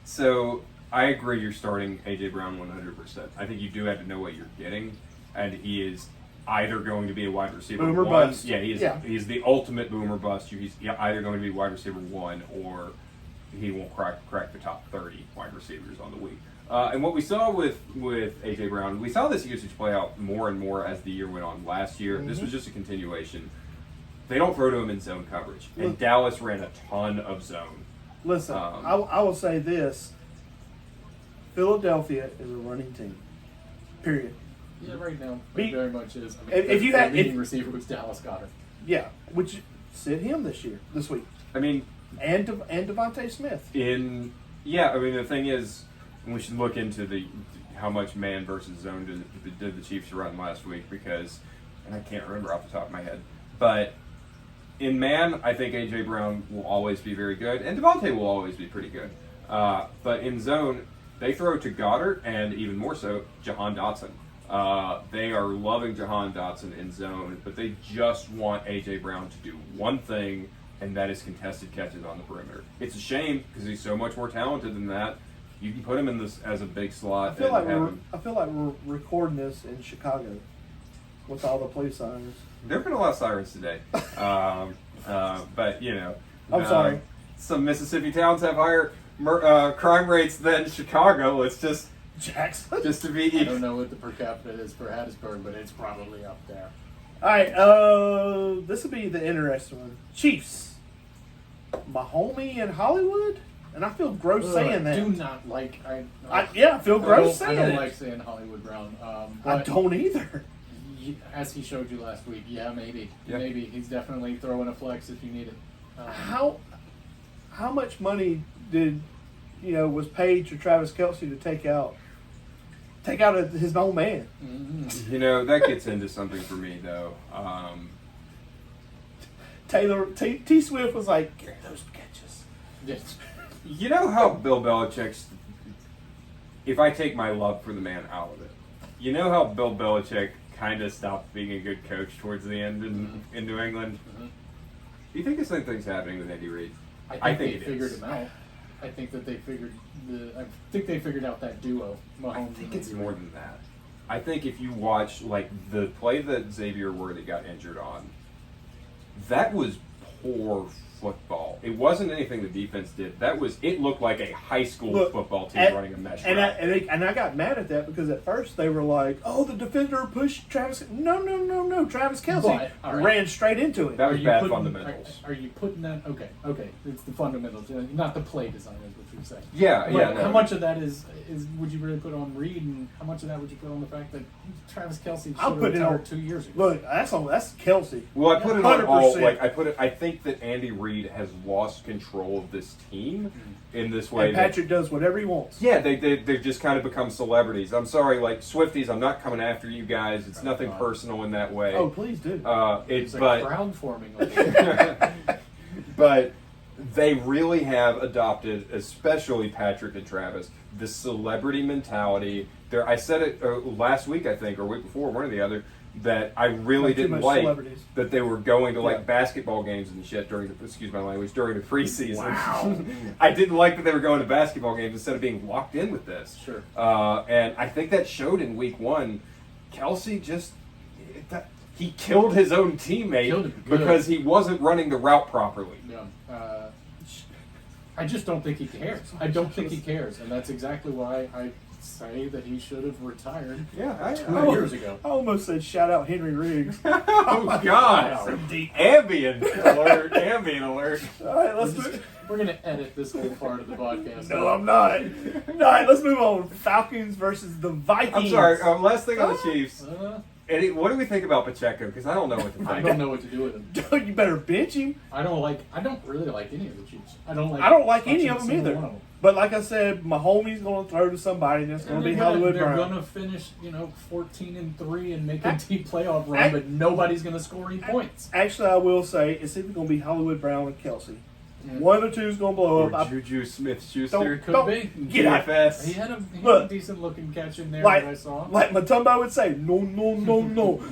So I agree you're starting AJ Brown 100%. I think you do have to know what you're getting, and he is either going to be a wide receiver Boomer one. bust. Yeah, he is. Yeah. He's the ultimate boomer bust. He's either going to be wide receiver one or he won't crack the top 30 wide receivers on the week. And what we saw with AJ Brown, we saw this usage play out more and more as the year went on. Last year, this was just a continuation. They don't throw to him in zone coverage, and Look. Dallas ran a ton of zone. Listen, Um, I will say this. Philadelphia is a running team. Period. Yeah, right now Be- it very much is. I mean, if you their had- leading if- receiver was Dallas Goddard. Yeah, which sit him this week, I mean, and Devontae Smith. I mean, the thing is, we should look into how much man versus zone did the Chiefs run last week because, and I can't remember off the top of my head, but in man, I think A.J. Brown will always be very good, and Devontae will always be pretty good. But in zone, they throw to Goddard, and even more so, Jahan Dotson. They are loving Jahan Dotson in zone, but they just want A.J. Brown to do one thing, and that is contested catches on the perimeter. It's a shame because he's so much more talented than that. You can put him in this as a big slot. I feel like have him. we're recording this in Chicago with all the police sirens. There have been a lot of sirens today. But, I'm sorry. Some Mississippi towns have higher crime rates than Chicago. It's just Jackson. to be. I don't know what the per capita is for Hattiesburg, but it's probably up there. All right, this will be the interesting one. Chiefs, Mahomie and Hollywood, and I feel gross saying that. Do not like. I feel gross saying I don't it. like saying Hollywood Brown. I But don't either. as he showed you last week, maybe Yeah. he's definitely throwing a flex if you need it. How much money was paid to Travis Kelce to take out his own man? Mhm. That gets into something for me, though. Taylor T Swift was like, get those catches. Yes. You know how Bill Belichick's. If I take my love for the man out of it, you know how Bill Belichick kind of stopped being a good coach towards the end in New England? Mhm. Do you think the same thing's happening with Andy Reid? I think it they figured is. him out. I think that they figured out that duo. Mahomes I think and it's Andy more Reid. than that. I think if you watch the play that Xavier Worthy got injured on, that was poor football. It wasn't anything the defense did. It looked like a high school football team running a mesh And route. and I got mad at that because at first they were like, "Oh, the defender pushed Travis." No. Travis Kelce But, all right. ran straight into it. That was you bad putting- fundamentals. Are you putting that? Okay. It's the fundamentals, not the play design, is what you're saying. Yeah, But yeah. No. How much of that is would you really put on Reed, and how much of that would you put on the fact that Travis Kelce should I'll have put it retired on- 2 years ago? Look, that's Kelce. Well, I put it on all. 100%. I think that Andy Reid has lost control of this team in this way. And Patrick does whatever he wants. Yeah, they've just kind of become celebrities. I'm sorry, like Swifties. I'm not coming after you guys. It's nothing God. personal in that way. Oh, please do. It's But like crowd forming. Over there. but they really have adopted, especially Patrick and Travis, the celebrity mentality. I said it last week, I think, or week before, one or the other, that I really Like too didn't much like celebrities. that they were going to Yeah. basketball games and shit during the preseason. Wow. I didn't like that they were going to basketball games instead of being locked in with this. Sure. And I think that showed in week one. Kelsey he killed his own teammate Killed him good. because he wasn't running the route properly. Yeah. I just don't think he cares. I don't think he cares, and that's exactly why I say that he should have retired Yeah, 2 years ago. I almost said shout out Henry Riggs. Oh God! So deep. Ambient alert! Ambient alert! All right, let's move. We're gonna edit this whole part of the podcast. No, I'm not. All right, let's move on. Falcons versus the Vikings. I'm sorry. Last thing on the Chiefs. Uh, Eddie, what do we think about Pacheco? Because I don't know what to I think. don't know what to do with him. You better bench him. I don't really like any of the Chiefs. I don't like any of them touching a either. single one of them. But like I said, Mahomie's going to throw to somebody, and it's going And to be they're gonna- Hollywood They're Brown. going to finish, 14-3 and make a Act- deep playoff run, act- but nobody's going to score any points. Actually, I will say it's either going to be Hollywood Brown or Kelsey. Yeah. One of the two is going to blow Or up. Juju Smith-Schuster. Could Don't- be. Get out. DFS. He had a Look. decent looking catch in there Like, that I saw. like Matumbo would say, no.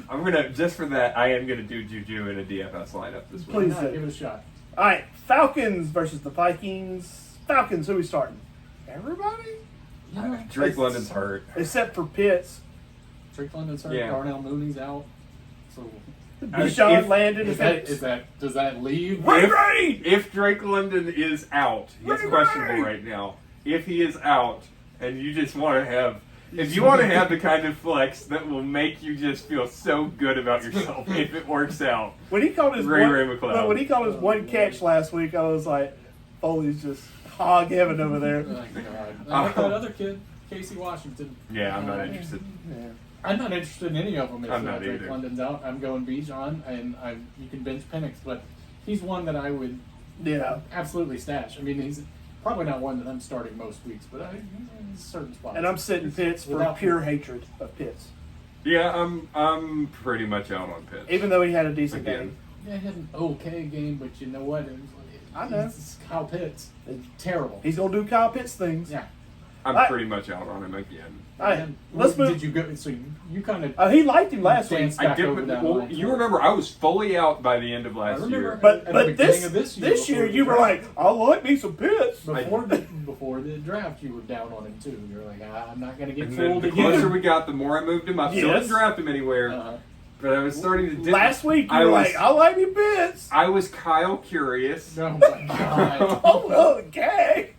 I'm gonna just for that. I am gonna do Juju in a DFS lineup this week. Why Please not? do. Give it a shot. All right, Falcons versus the Vikings. Falcons, who we starting? Everybody? Yeah. Drake London's hurt. Except for Pitts. Drake London's hurt. Yeah. Darnell Mooney's out. So Deshaun if- Landon does that leave? If Drake London is out, he's Ray questionable Ray! right now. If he is out, and you just want to have, if you want to have the kind of flex that will make you just feel so good about yourself, if it works out, When he called his Ray one, Ray McLeod. no, when he called his one catch last week, I was like, Foley's just hog heaven over there. Oh, God. I like that other kid. Casey Washington. Yeah, I'm not interested. Yeah. I'm not interested in any of them if I'm not Drake either. London's out. I'm going Bijan, and you can bench Penix, but he's one that I would Yeah. absolutely stash. I mean, he's probably not one that I'm starting most weeks, but certain spots. And I'm sitting Pitts for Without- pure hatred of Pitts. Yeah, I'm pretty much out on Pitts. Even though he had a decent Again. game. Yeah, he had an okay game, but you know what? I know. It's Kyle Pitts. It's terrible. He's going to do Kyle Pitts things. Yeah. I'm I- pretty much out on him again. All right, And let's move. Did you go? So you kind of He liked him last week. danced I back did, over that well, line. you remember I was fully out by the end of last remember. year. But At the but beginning this of this year, you were before the like, I like me some Pitts. before the draft, you were down on him too. You're like, I'm not going to get And then fooled the closer again. we got, the more I moved him up. Still Yes. didn't draft him anywhere, Uh-huh. but I was starting to dip. Last week you I were was- like, I like me Pitts. I was Kyle curious. Oh my god! Oh, okay.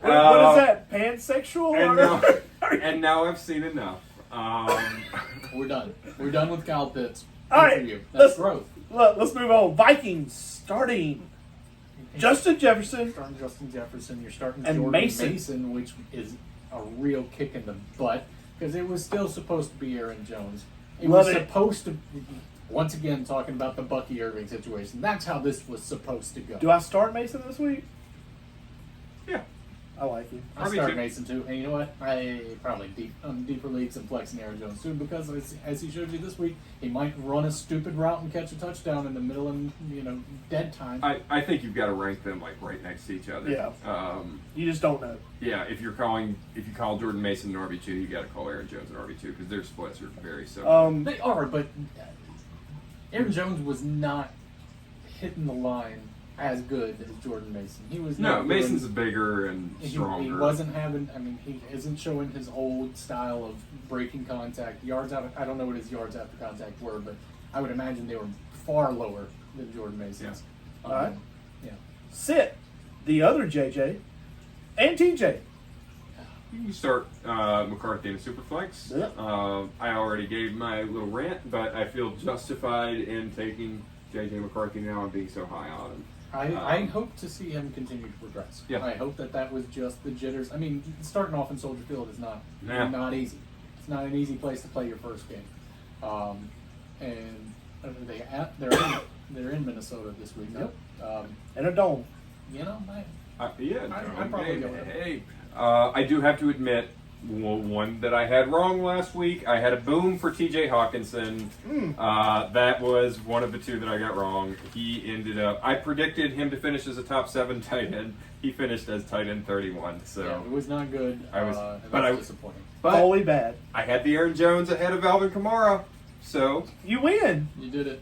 What is that? Pansexual? And now, Or- and now I've seen enough. We're done. We're done with Kyle Pitts. All Good right, for you. That's let's- growth. Let's move on. Vikings starting Justin Jefferson. Starting Justin Jefferson. You're starting And Jordan Mason. Mason, which is a real kick in the butt because it was still supposed to be Aaron Jones. It Love was it. supposed to. Once again, talking about the Bucky Irving situation. That's how this was supposed to go. Do I start Mason this week? yeah. I like him. I Probably start too. Mason too, and you know what? I probably deeper leagues and flexing Aaron Jones too because as he showed you this week, he might run a stupid route and catch a touchdown in the middle of dead time. I think you've got to rank them like right next to each other. Yeah. You just don't know. Yeah, if you call Jordan Mason an RB2, you got to call Aaron Jones an RB2 because their splits are very similar. They are, but Aaron Jones was not hitting the line as good as Jordan Mason. He was no, not Mason's doing- bigger and stronger. He wasn't having. I mean, he isn't showing his old style of breaking contact. Yards out. I don't know what his yards after contact were, but I would imagine they were far lower than Jordan Mason's. All right. Yeah. Sit the other JJ and TJ. You can start McCarthy in a superflex. Yeah. I already gave my little rant, but I feel justified in taking JJ McCarthy now and being so high on him. I hope to see him continue to progress. Yeah. I hope that was just the jitters. I mean, starting off in Soldier Field is not easy. It's not an easy place to play your first game. And they're in Minnesota this week. Yep. Um, And a dome. you know, Yeah, I'd probably go with hey. I do have to admit, one that I had wrong last week. I had a boom for T.J. Hawkinson. That was one of the two that I got wrong. He ended up. I predicted him to finish as a top 7 tight end. He finished as tight end 31. So, yeah, it was not good. I was- and but that's I- disappointing. but Holy bad. I had the Aaron Jones ahead of Alvin Kamara. So You win. You did it.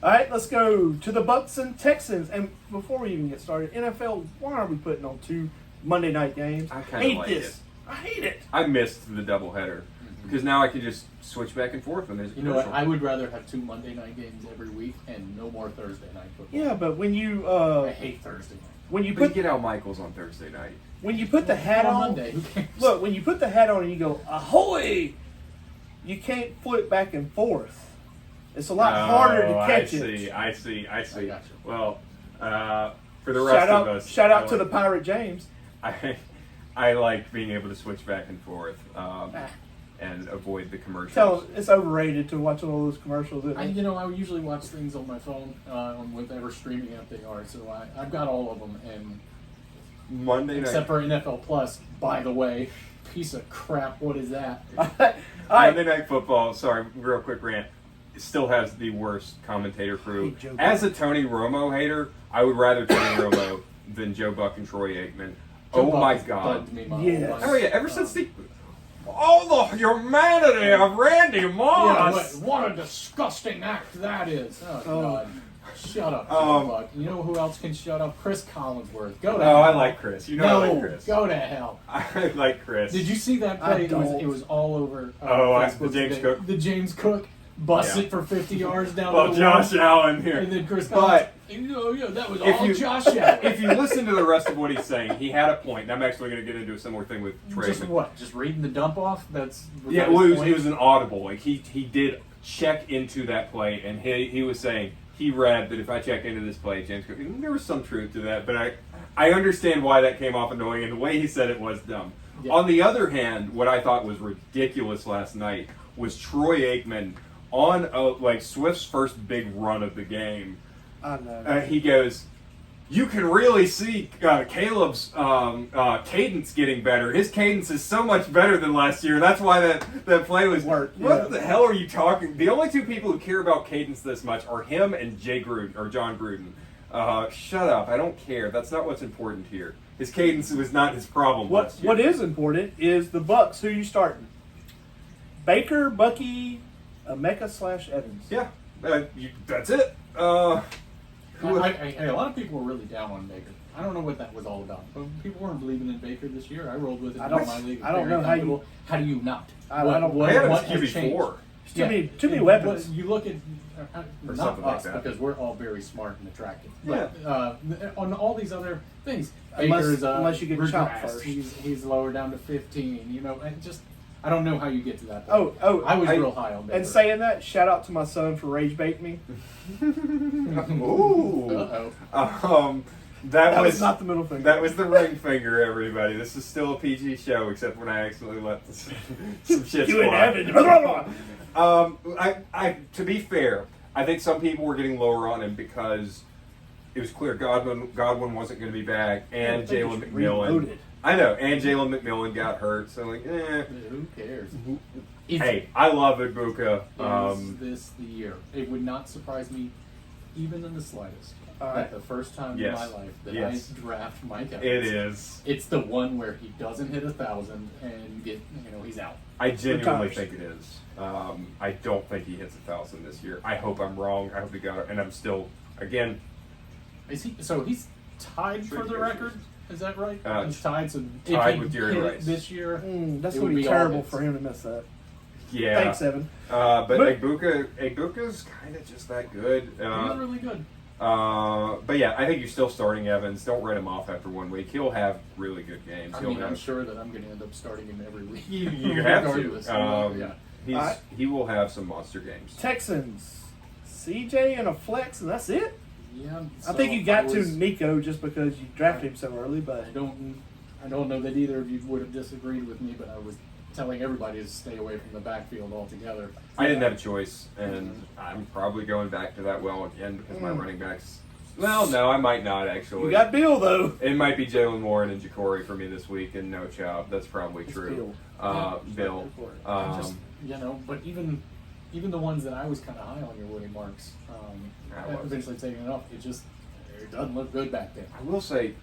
All right, let's go to the Bucks and Texans. And before we even get started, NFL, why are we putting on 2 Monday night games? I kinda hate like this. it. I hate it. I missed the doubleheader because now I can just switch back and forth when there's a You know what? commercial. I would rather have 2 Monday night games every week and no more Thursday night football. Yeah, but when you I hate Thursday night. when you But you put get Al Michaels on Thursday night. when you put the hat on on, Monday, who cares? look, when you put the hat on and you go ahoy, you can't flip back and forth. It's a lot harder to catch it. I see. I got you. Well, for the rest Shout out, of us, shout out I to the like- Pirate James. I like being able to switch back and forth and avoid the commercials. Tell him it's overrated to watch all those commercials. Isn't it? I usually watch things on my phone on whatever streaming app they are, so I've got all of them. And Monday night. except for NFL Plus, by the way, piece of crap. What is that? All right. Monday Night Football, sorry, real quick rant, it still has the worst commentator crew. Hey, Joe As a Tony Romo hater, I would rather Tony Romo than Joe Buck and Troy Aikman. Joe Oh Buck my has God. bugged me my Yes. whole life. Oh yeah, ever since the all the humanity of Randy Yeah, Moss. what a disgusting act that is. Oh, Oh. God. Shut up, Um, Joe Buck. You know who else can shut up? Chris Collinsworth. Go to Oh, hell. I like Chris. You know No, I like Chris. go to hell. I like Chris. Did you see that I play? don't. It was all over. The Facebook James today. Cook? The James Cook busts Yeah. it for 50 yards down Well, to the Josh wall. Allen here. And then Chris But Collins. Yeah, that was if all you- Josh Allen. if you listen to the rest of what he's saying, he had a point. And I'm actually going to get into a similar thing with Trey. Just what? Just reading the dump off? That's Yeah, that well, his it point? was an audible. Like he did check into that play, and he was saying he read that if I check into this play, James Cook. And there was some truth to that, but I understand why that came off annoying, and the way he said it was dumb. Yeah. On the other hand, what I thought was ridiculous last night was Troy Aikman on like Swift's first big run of the game. I know. He goes, you can really see Caleb's cadence getting better. His cadence is so much better than last year. That's why that play was Worked, What yeah. the hell are you talking? The only two people who care about cadence this much are him and Jay Gruden or John Gruden. Shut up! I don't care. That's not what's important here. His cadence was not his problem. last year. What is important is the Bucks. Who you starting? Baker, Bucky, Emeka / Evans. Yeah, that's it. A lot of people were really down on Baker. I don't know what that was all about. But people weren't believing in Baker this year. I rolled with it I in don't- my league. I don't Very know how you- comfortable. How do you not? I don't- I had him what as has QB4. changed? Too many Yeah, weapons. You look at Or not something like us that. because we're all very smart and attractive. Yeah. But on all these other things, Unless- Baker's unless you get chopped regressed. first. He's lower down to 15. You know, and just I don't know how you get to that point. Oh, I was real high on Baker. And saying that, shout out to my son for rage bait me. Ooh. Uh-oh. That was not the middle finger. That was the ring finger, everybody. This is still a PG show, except when I accidentally let some shit You in fly. heaven. To be fair, I think some people were getting lower on him because it was clear Godwin wasn't going to be back, and I think Jalen you should McMillan. reload it. I know, and Jalen McMillan got hurt, so like, Who cares? Is- Hey, I love Ibuka. Is this the year? It would not surprise me, even in the slightest, All that right. the first time Yes. in my life that Yes. I draft Mike Evans. It is. It's the one where he doesn't hit 1,000 and he's out. I genuinely Retires. think it is. I don't think he hits 1,000 this year. I hope I'm wrong. I hope he got it. And I'm still, again, Is he? So he's tied for the record. Is that right? He's tied. So tied if he with Jerry hit it Rice. this year, That's it going would to be all terrible hits. for him to miss that. yeah. Thanks, Evan. But But- Ibuka's kind of just that good. he's really good. But yeah, I think you're still starting Evans. Don't write him off after 1 week. He'll have really good games. I He'll mean, have, I'm sure that I'm going to end up starting him every week. you have regardless. to. Yeah. Alright. He will have some monster games. Texans, CJ and a flex, and that's it. Yeah. I think you got to was- Nico just because you drafted him so early, but I don't know that either of you would have disagreed with me, but I was telling everybody to stay away from the backfield altogether. I didn't have a choice, and I'm probably going back to that well again because my running backs. Well, no, I might not actually. you got Bill though. It might be Jalen Warren and Ja'Cory for me this week, and no Chubb. That's probably It's true. Bill. Bill. I just, but even the ones that I was kind of high on your Woody Marks, I wasn't. eventually taking it off. It doesn't look good back there. I will say,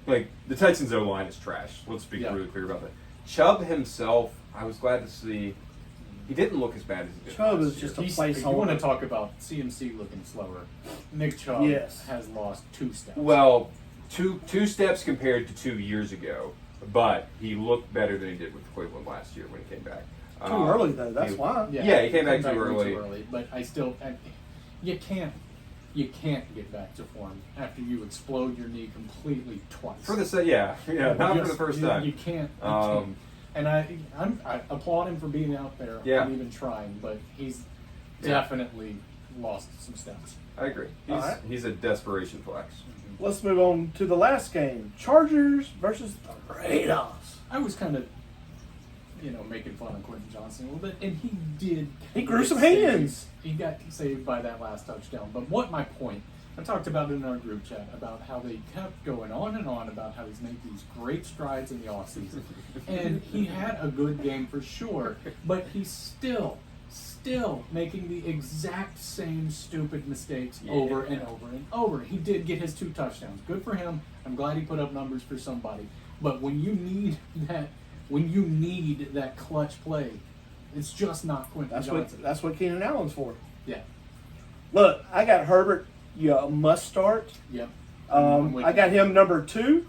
like, the Texans' O-line is trash. Let's be Yeah. really clear about that. Chubb himself, I was glad to see. He didn't look as bad as he did Chubb last is just year. a If you want to placeholder. talk about CMC looking slower, Nick Chubb Yes. has lost 2 steps. Well, two steps compared to 2 years ago, but he looked better than he did with Cleveland last year when he came back. Too early though. That's why. Yeah, he came back too way early. But you can't get back to form after you explode your knee completely twice. For the not for the Just- first you- time. You can't. Um, And I applaud him for being out there Yeah. and even trying, but he's Yeah. definitely lost some steps. I agree. All right. He's a desperation flex. Let's move on to the last game: Chargers versus the Raiders. I was kind of, making fun of Quentin Johnson a little bit, and he did. He grew get some saved. hands. He got saved by that last touchdown. But what my point? I talked about it in our group chat about how they kept going on and on about how he's made these great strides in the offseason. And he had a good game for sure, but he's still making the exact same stupid mistakes over and over and over. He did get his 2 touchdowns. Good for him. I'm glad he put up numbers for somebody. But when you need that clutch play, it's just not Quentin Johnson. That's what Keenan Allen's for. Yeah. Look, I got Herbert. You must start. Yep. I got him number 2.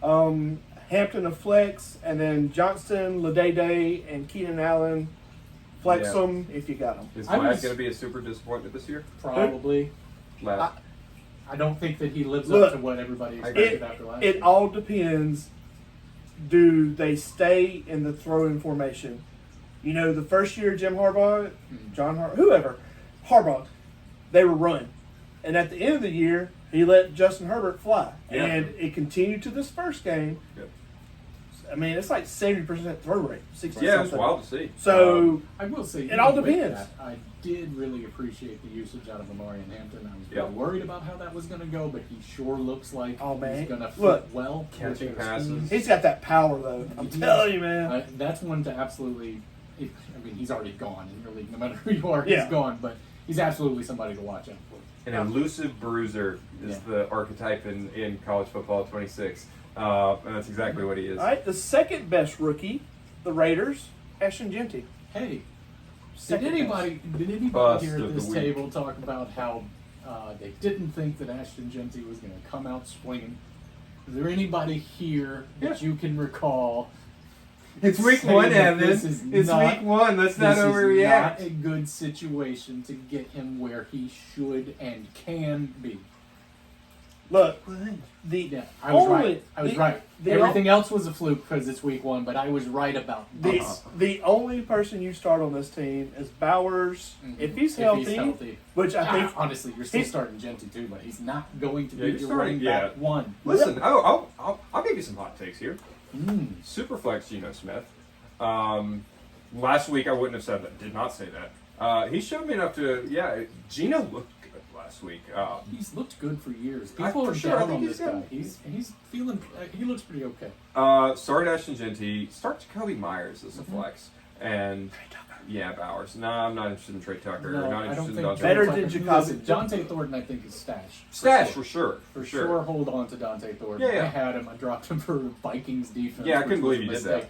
Hampton a flex, and then Johnston, Ladayday, and Keenan Allen. Flex Yeah. them if you got them. Is I Vlad was- going to be a super disappointment this year? Probably. Vlad. I don't think that he lives Look, up to what everybody expected It, after last it year. all depends. Do they stay in the throw-in formation? The first year Jim Harbaugh, John Harbaugh, whoever, Harbaugh, they were run. And at the end of the year, he let Justin Herbert fly. Yeah. And it continued to this first game. Yep. I mean, it's like 70% throw rate, 60 Yeah, it's something. wild to see. So I will say, It all even with depends. that, I did really appreciate the usage out of Amari and Hampton. I was Yep. really worried about how that was going to go, but he sure looks like Oh, man. he's going to fit Look, well. catching with their passes. schemes. he's got that power, though. I'm telling you, man. That's one to absolutely. I mean, he's already gone in your league. No matter who you are, Yeah. he's gone. But he's absolutely somebody to watch out for. An elusive bruiser is Yeah. the archetype in college football 26. And that's exactly what he is. All right, the second best rookie, the Raiders, Ashton Genty. Hey, did Second anybody Bust here at of this the week. table talk about how they didn't think that Ashton Genty was going to come out swinging? Is there anybody here that you can recall? It's week saying one, that Evan. this is It's not- week one. Let's not This is not overreact. a good situation to get him where he should and can be. Look, the Yeah, I was only, right. I was the- right. the Everything else was a fluke because it's week one, but I was right about The, this. the only person you start on this team is Bowers. Mhm. If he's healthy, which I think honestly, you're still he- starting Genty too, but he's not going to Yeah, be you're your starting- running back yeah. one. Listen, I'll give you some hot takes here. Mm. Superflex Geno Smith. Last week I wouldn't have said that. Did not say that. He showed me enough to. Yeah, Geno looked good last week. He's looked good for years. I- People for are sure, I down think on he's this guy. good. He's feeling. He looks pretty okay. Start Ashton Genty. Start Jacoby Myers as a Mm-hmm. flex. And yeah, Bowers. No, I'm not interested in Trey Tucker. No, not I interested don't in think Dante. Better Tucker- than Jacoby. Listen, Dante Thornton, I think is stash. Stash For for sure. For sure, hold on to Dante Thornton. Yeah, yeah. I had him. I dropped him for Vikings defense. Yeah, I which couldn't was believe a you did mistake.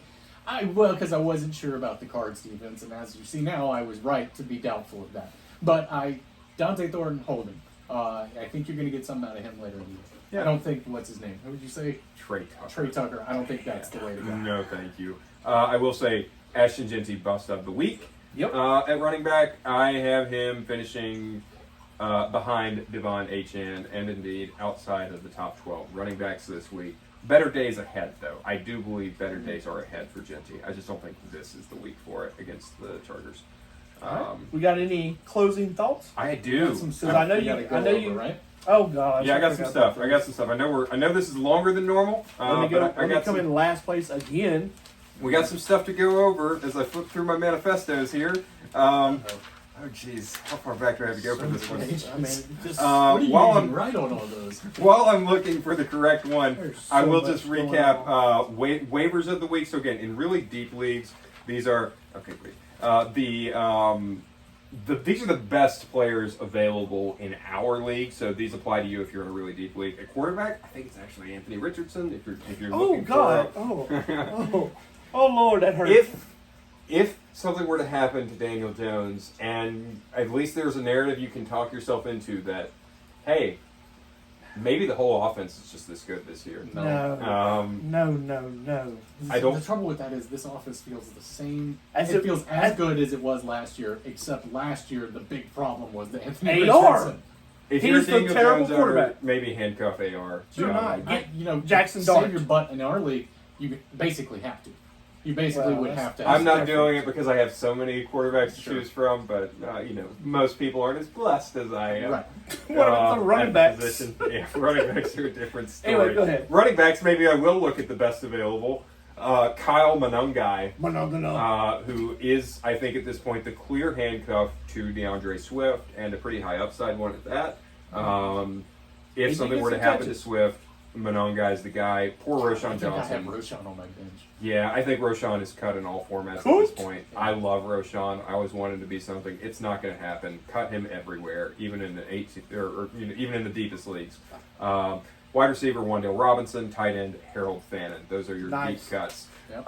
Because I wasn't sure about the Cards defense, and as you see now, I was right to be doubtful of that. But Dante Thornton, hold him. I think you're going to get something out of him later in the year. Yeah. I don't think what's his name? Who did you say? Trey Tucker. Trey Tucker. I don't think that's the way to go. No, thank you. I will say Ashton Genty bust of the week. Yep. At running back, I have him finishing behind Devon Achane and indeed outside of the top 12 running backs this week. Better days ahead, though. I do believe better days are ahead for Genty. I just don't think this is the week for it against the Chargers. we got any closing thoughts? I do. Some Because I know we you- gotta go I know over, you- right? Oh gosh. Yeah, I got some forgot stuff. about I got some stuff. I know this is longer than normal. Let me go. but I Let me got come some, in last place again. we got some stuff to go over as I flip through my manifestos here. Oh, jeez. How far back do I have to go for this one? I mean, just What are you While getting I'm right on all those? while I'm looking for the correct one, There's so I will much just going recap waivers of the week. So again, in really deep leagues, these are okay. Great. These are the best players available in our league. So these apply to you if you're in a really deep league. At quarterback, I think it's actually Anthony Richardson. If you're oh looking god. for Oh Lord, that hurt. if something were to happen to Daniel Jones, and at least there's a narrative you can talk yourself into that, hey, maybe the whole offense is just this good this year. no. No. I don't- The trouble with that is this offense feels the same. As it it- feels as as- good as it was last year, except last year the big problem was the Anthony AR. Richardson. If He's you're a the Daniel terrible Jones owner, quarterback. maybe handcuff AR. Do not. Jackson Jackson Dart. save your butt in our league. You basically have to. You basically Well, would that's- have to. I'm not That's doing it because I have so many quarterbacks to Sure. choose from, but most people aren't as blessed as I am. Right. What about the running at backs? position. Yeah, running backs are a different story. Anyway, go ahead. Running backs, maybe I will look at the best available. Kyle Monangai, who is, I think, at this point, the clear handcuff to DeAndre Swift, and a pretty high upside one at that. If He something gets were to some happen to touches. Swift, Monangai is the guy. Poor I Roshan think I have Johnson. Roshan on my bench. Yeah, I think Roshan is cut in all formats at Cooked? this point. I love Roshan. I always wanted to be something. It's not going to happen. Cut him everywhere, even in the even in the deepest leagues. Wide receiver Wandale Robinson, tight end Harold Fannin. Those are your Nice. deep cuts. Yep.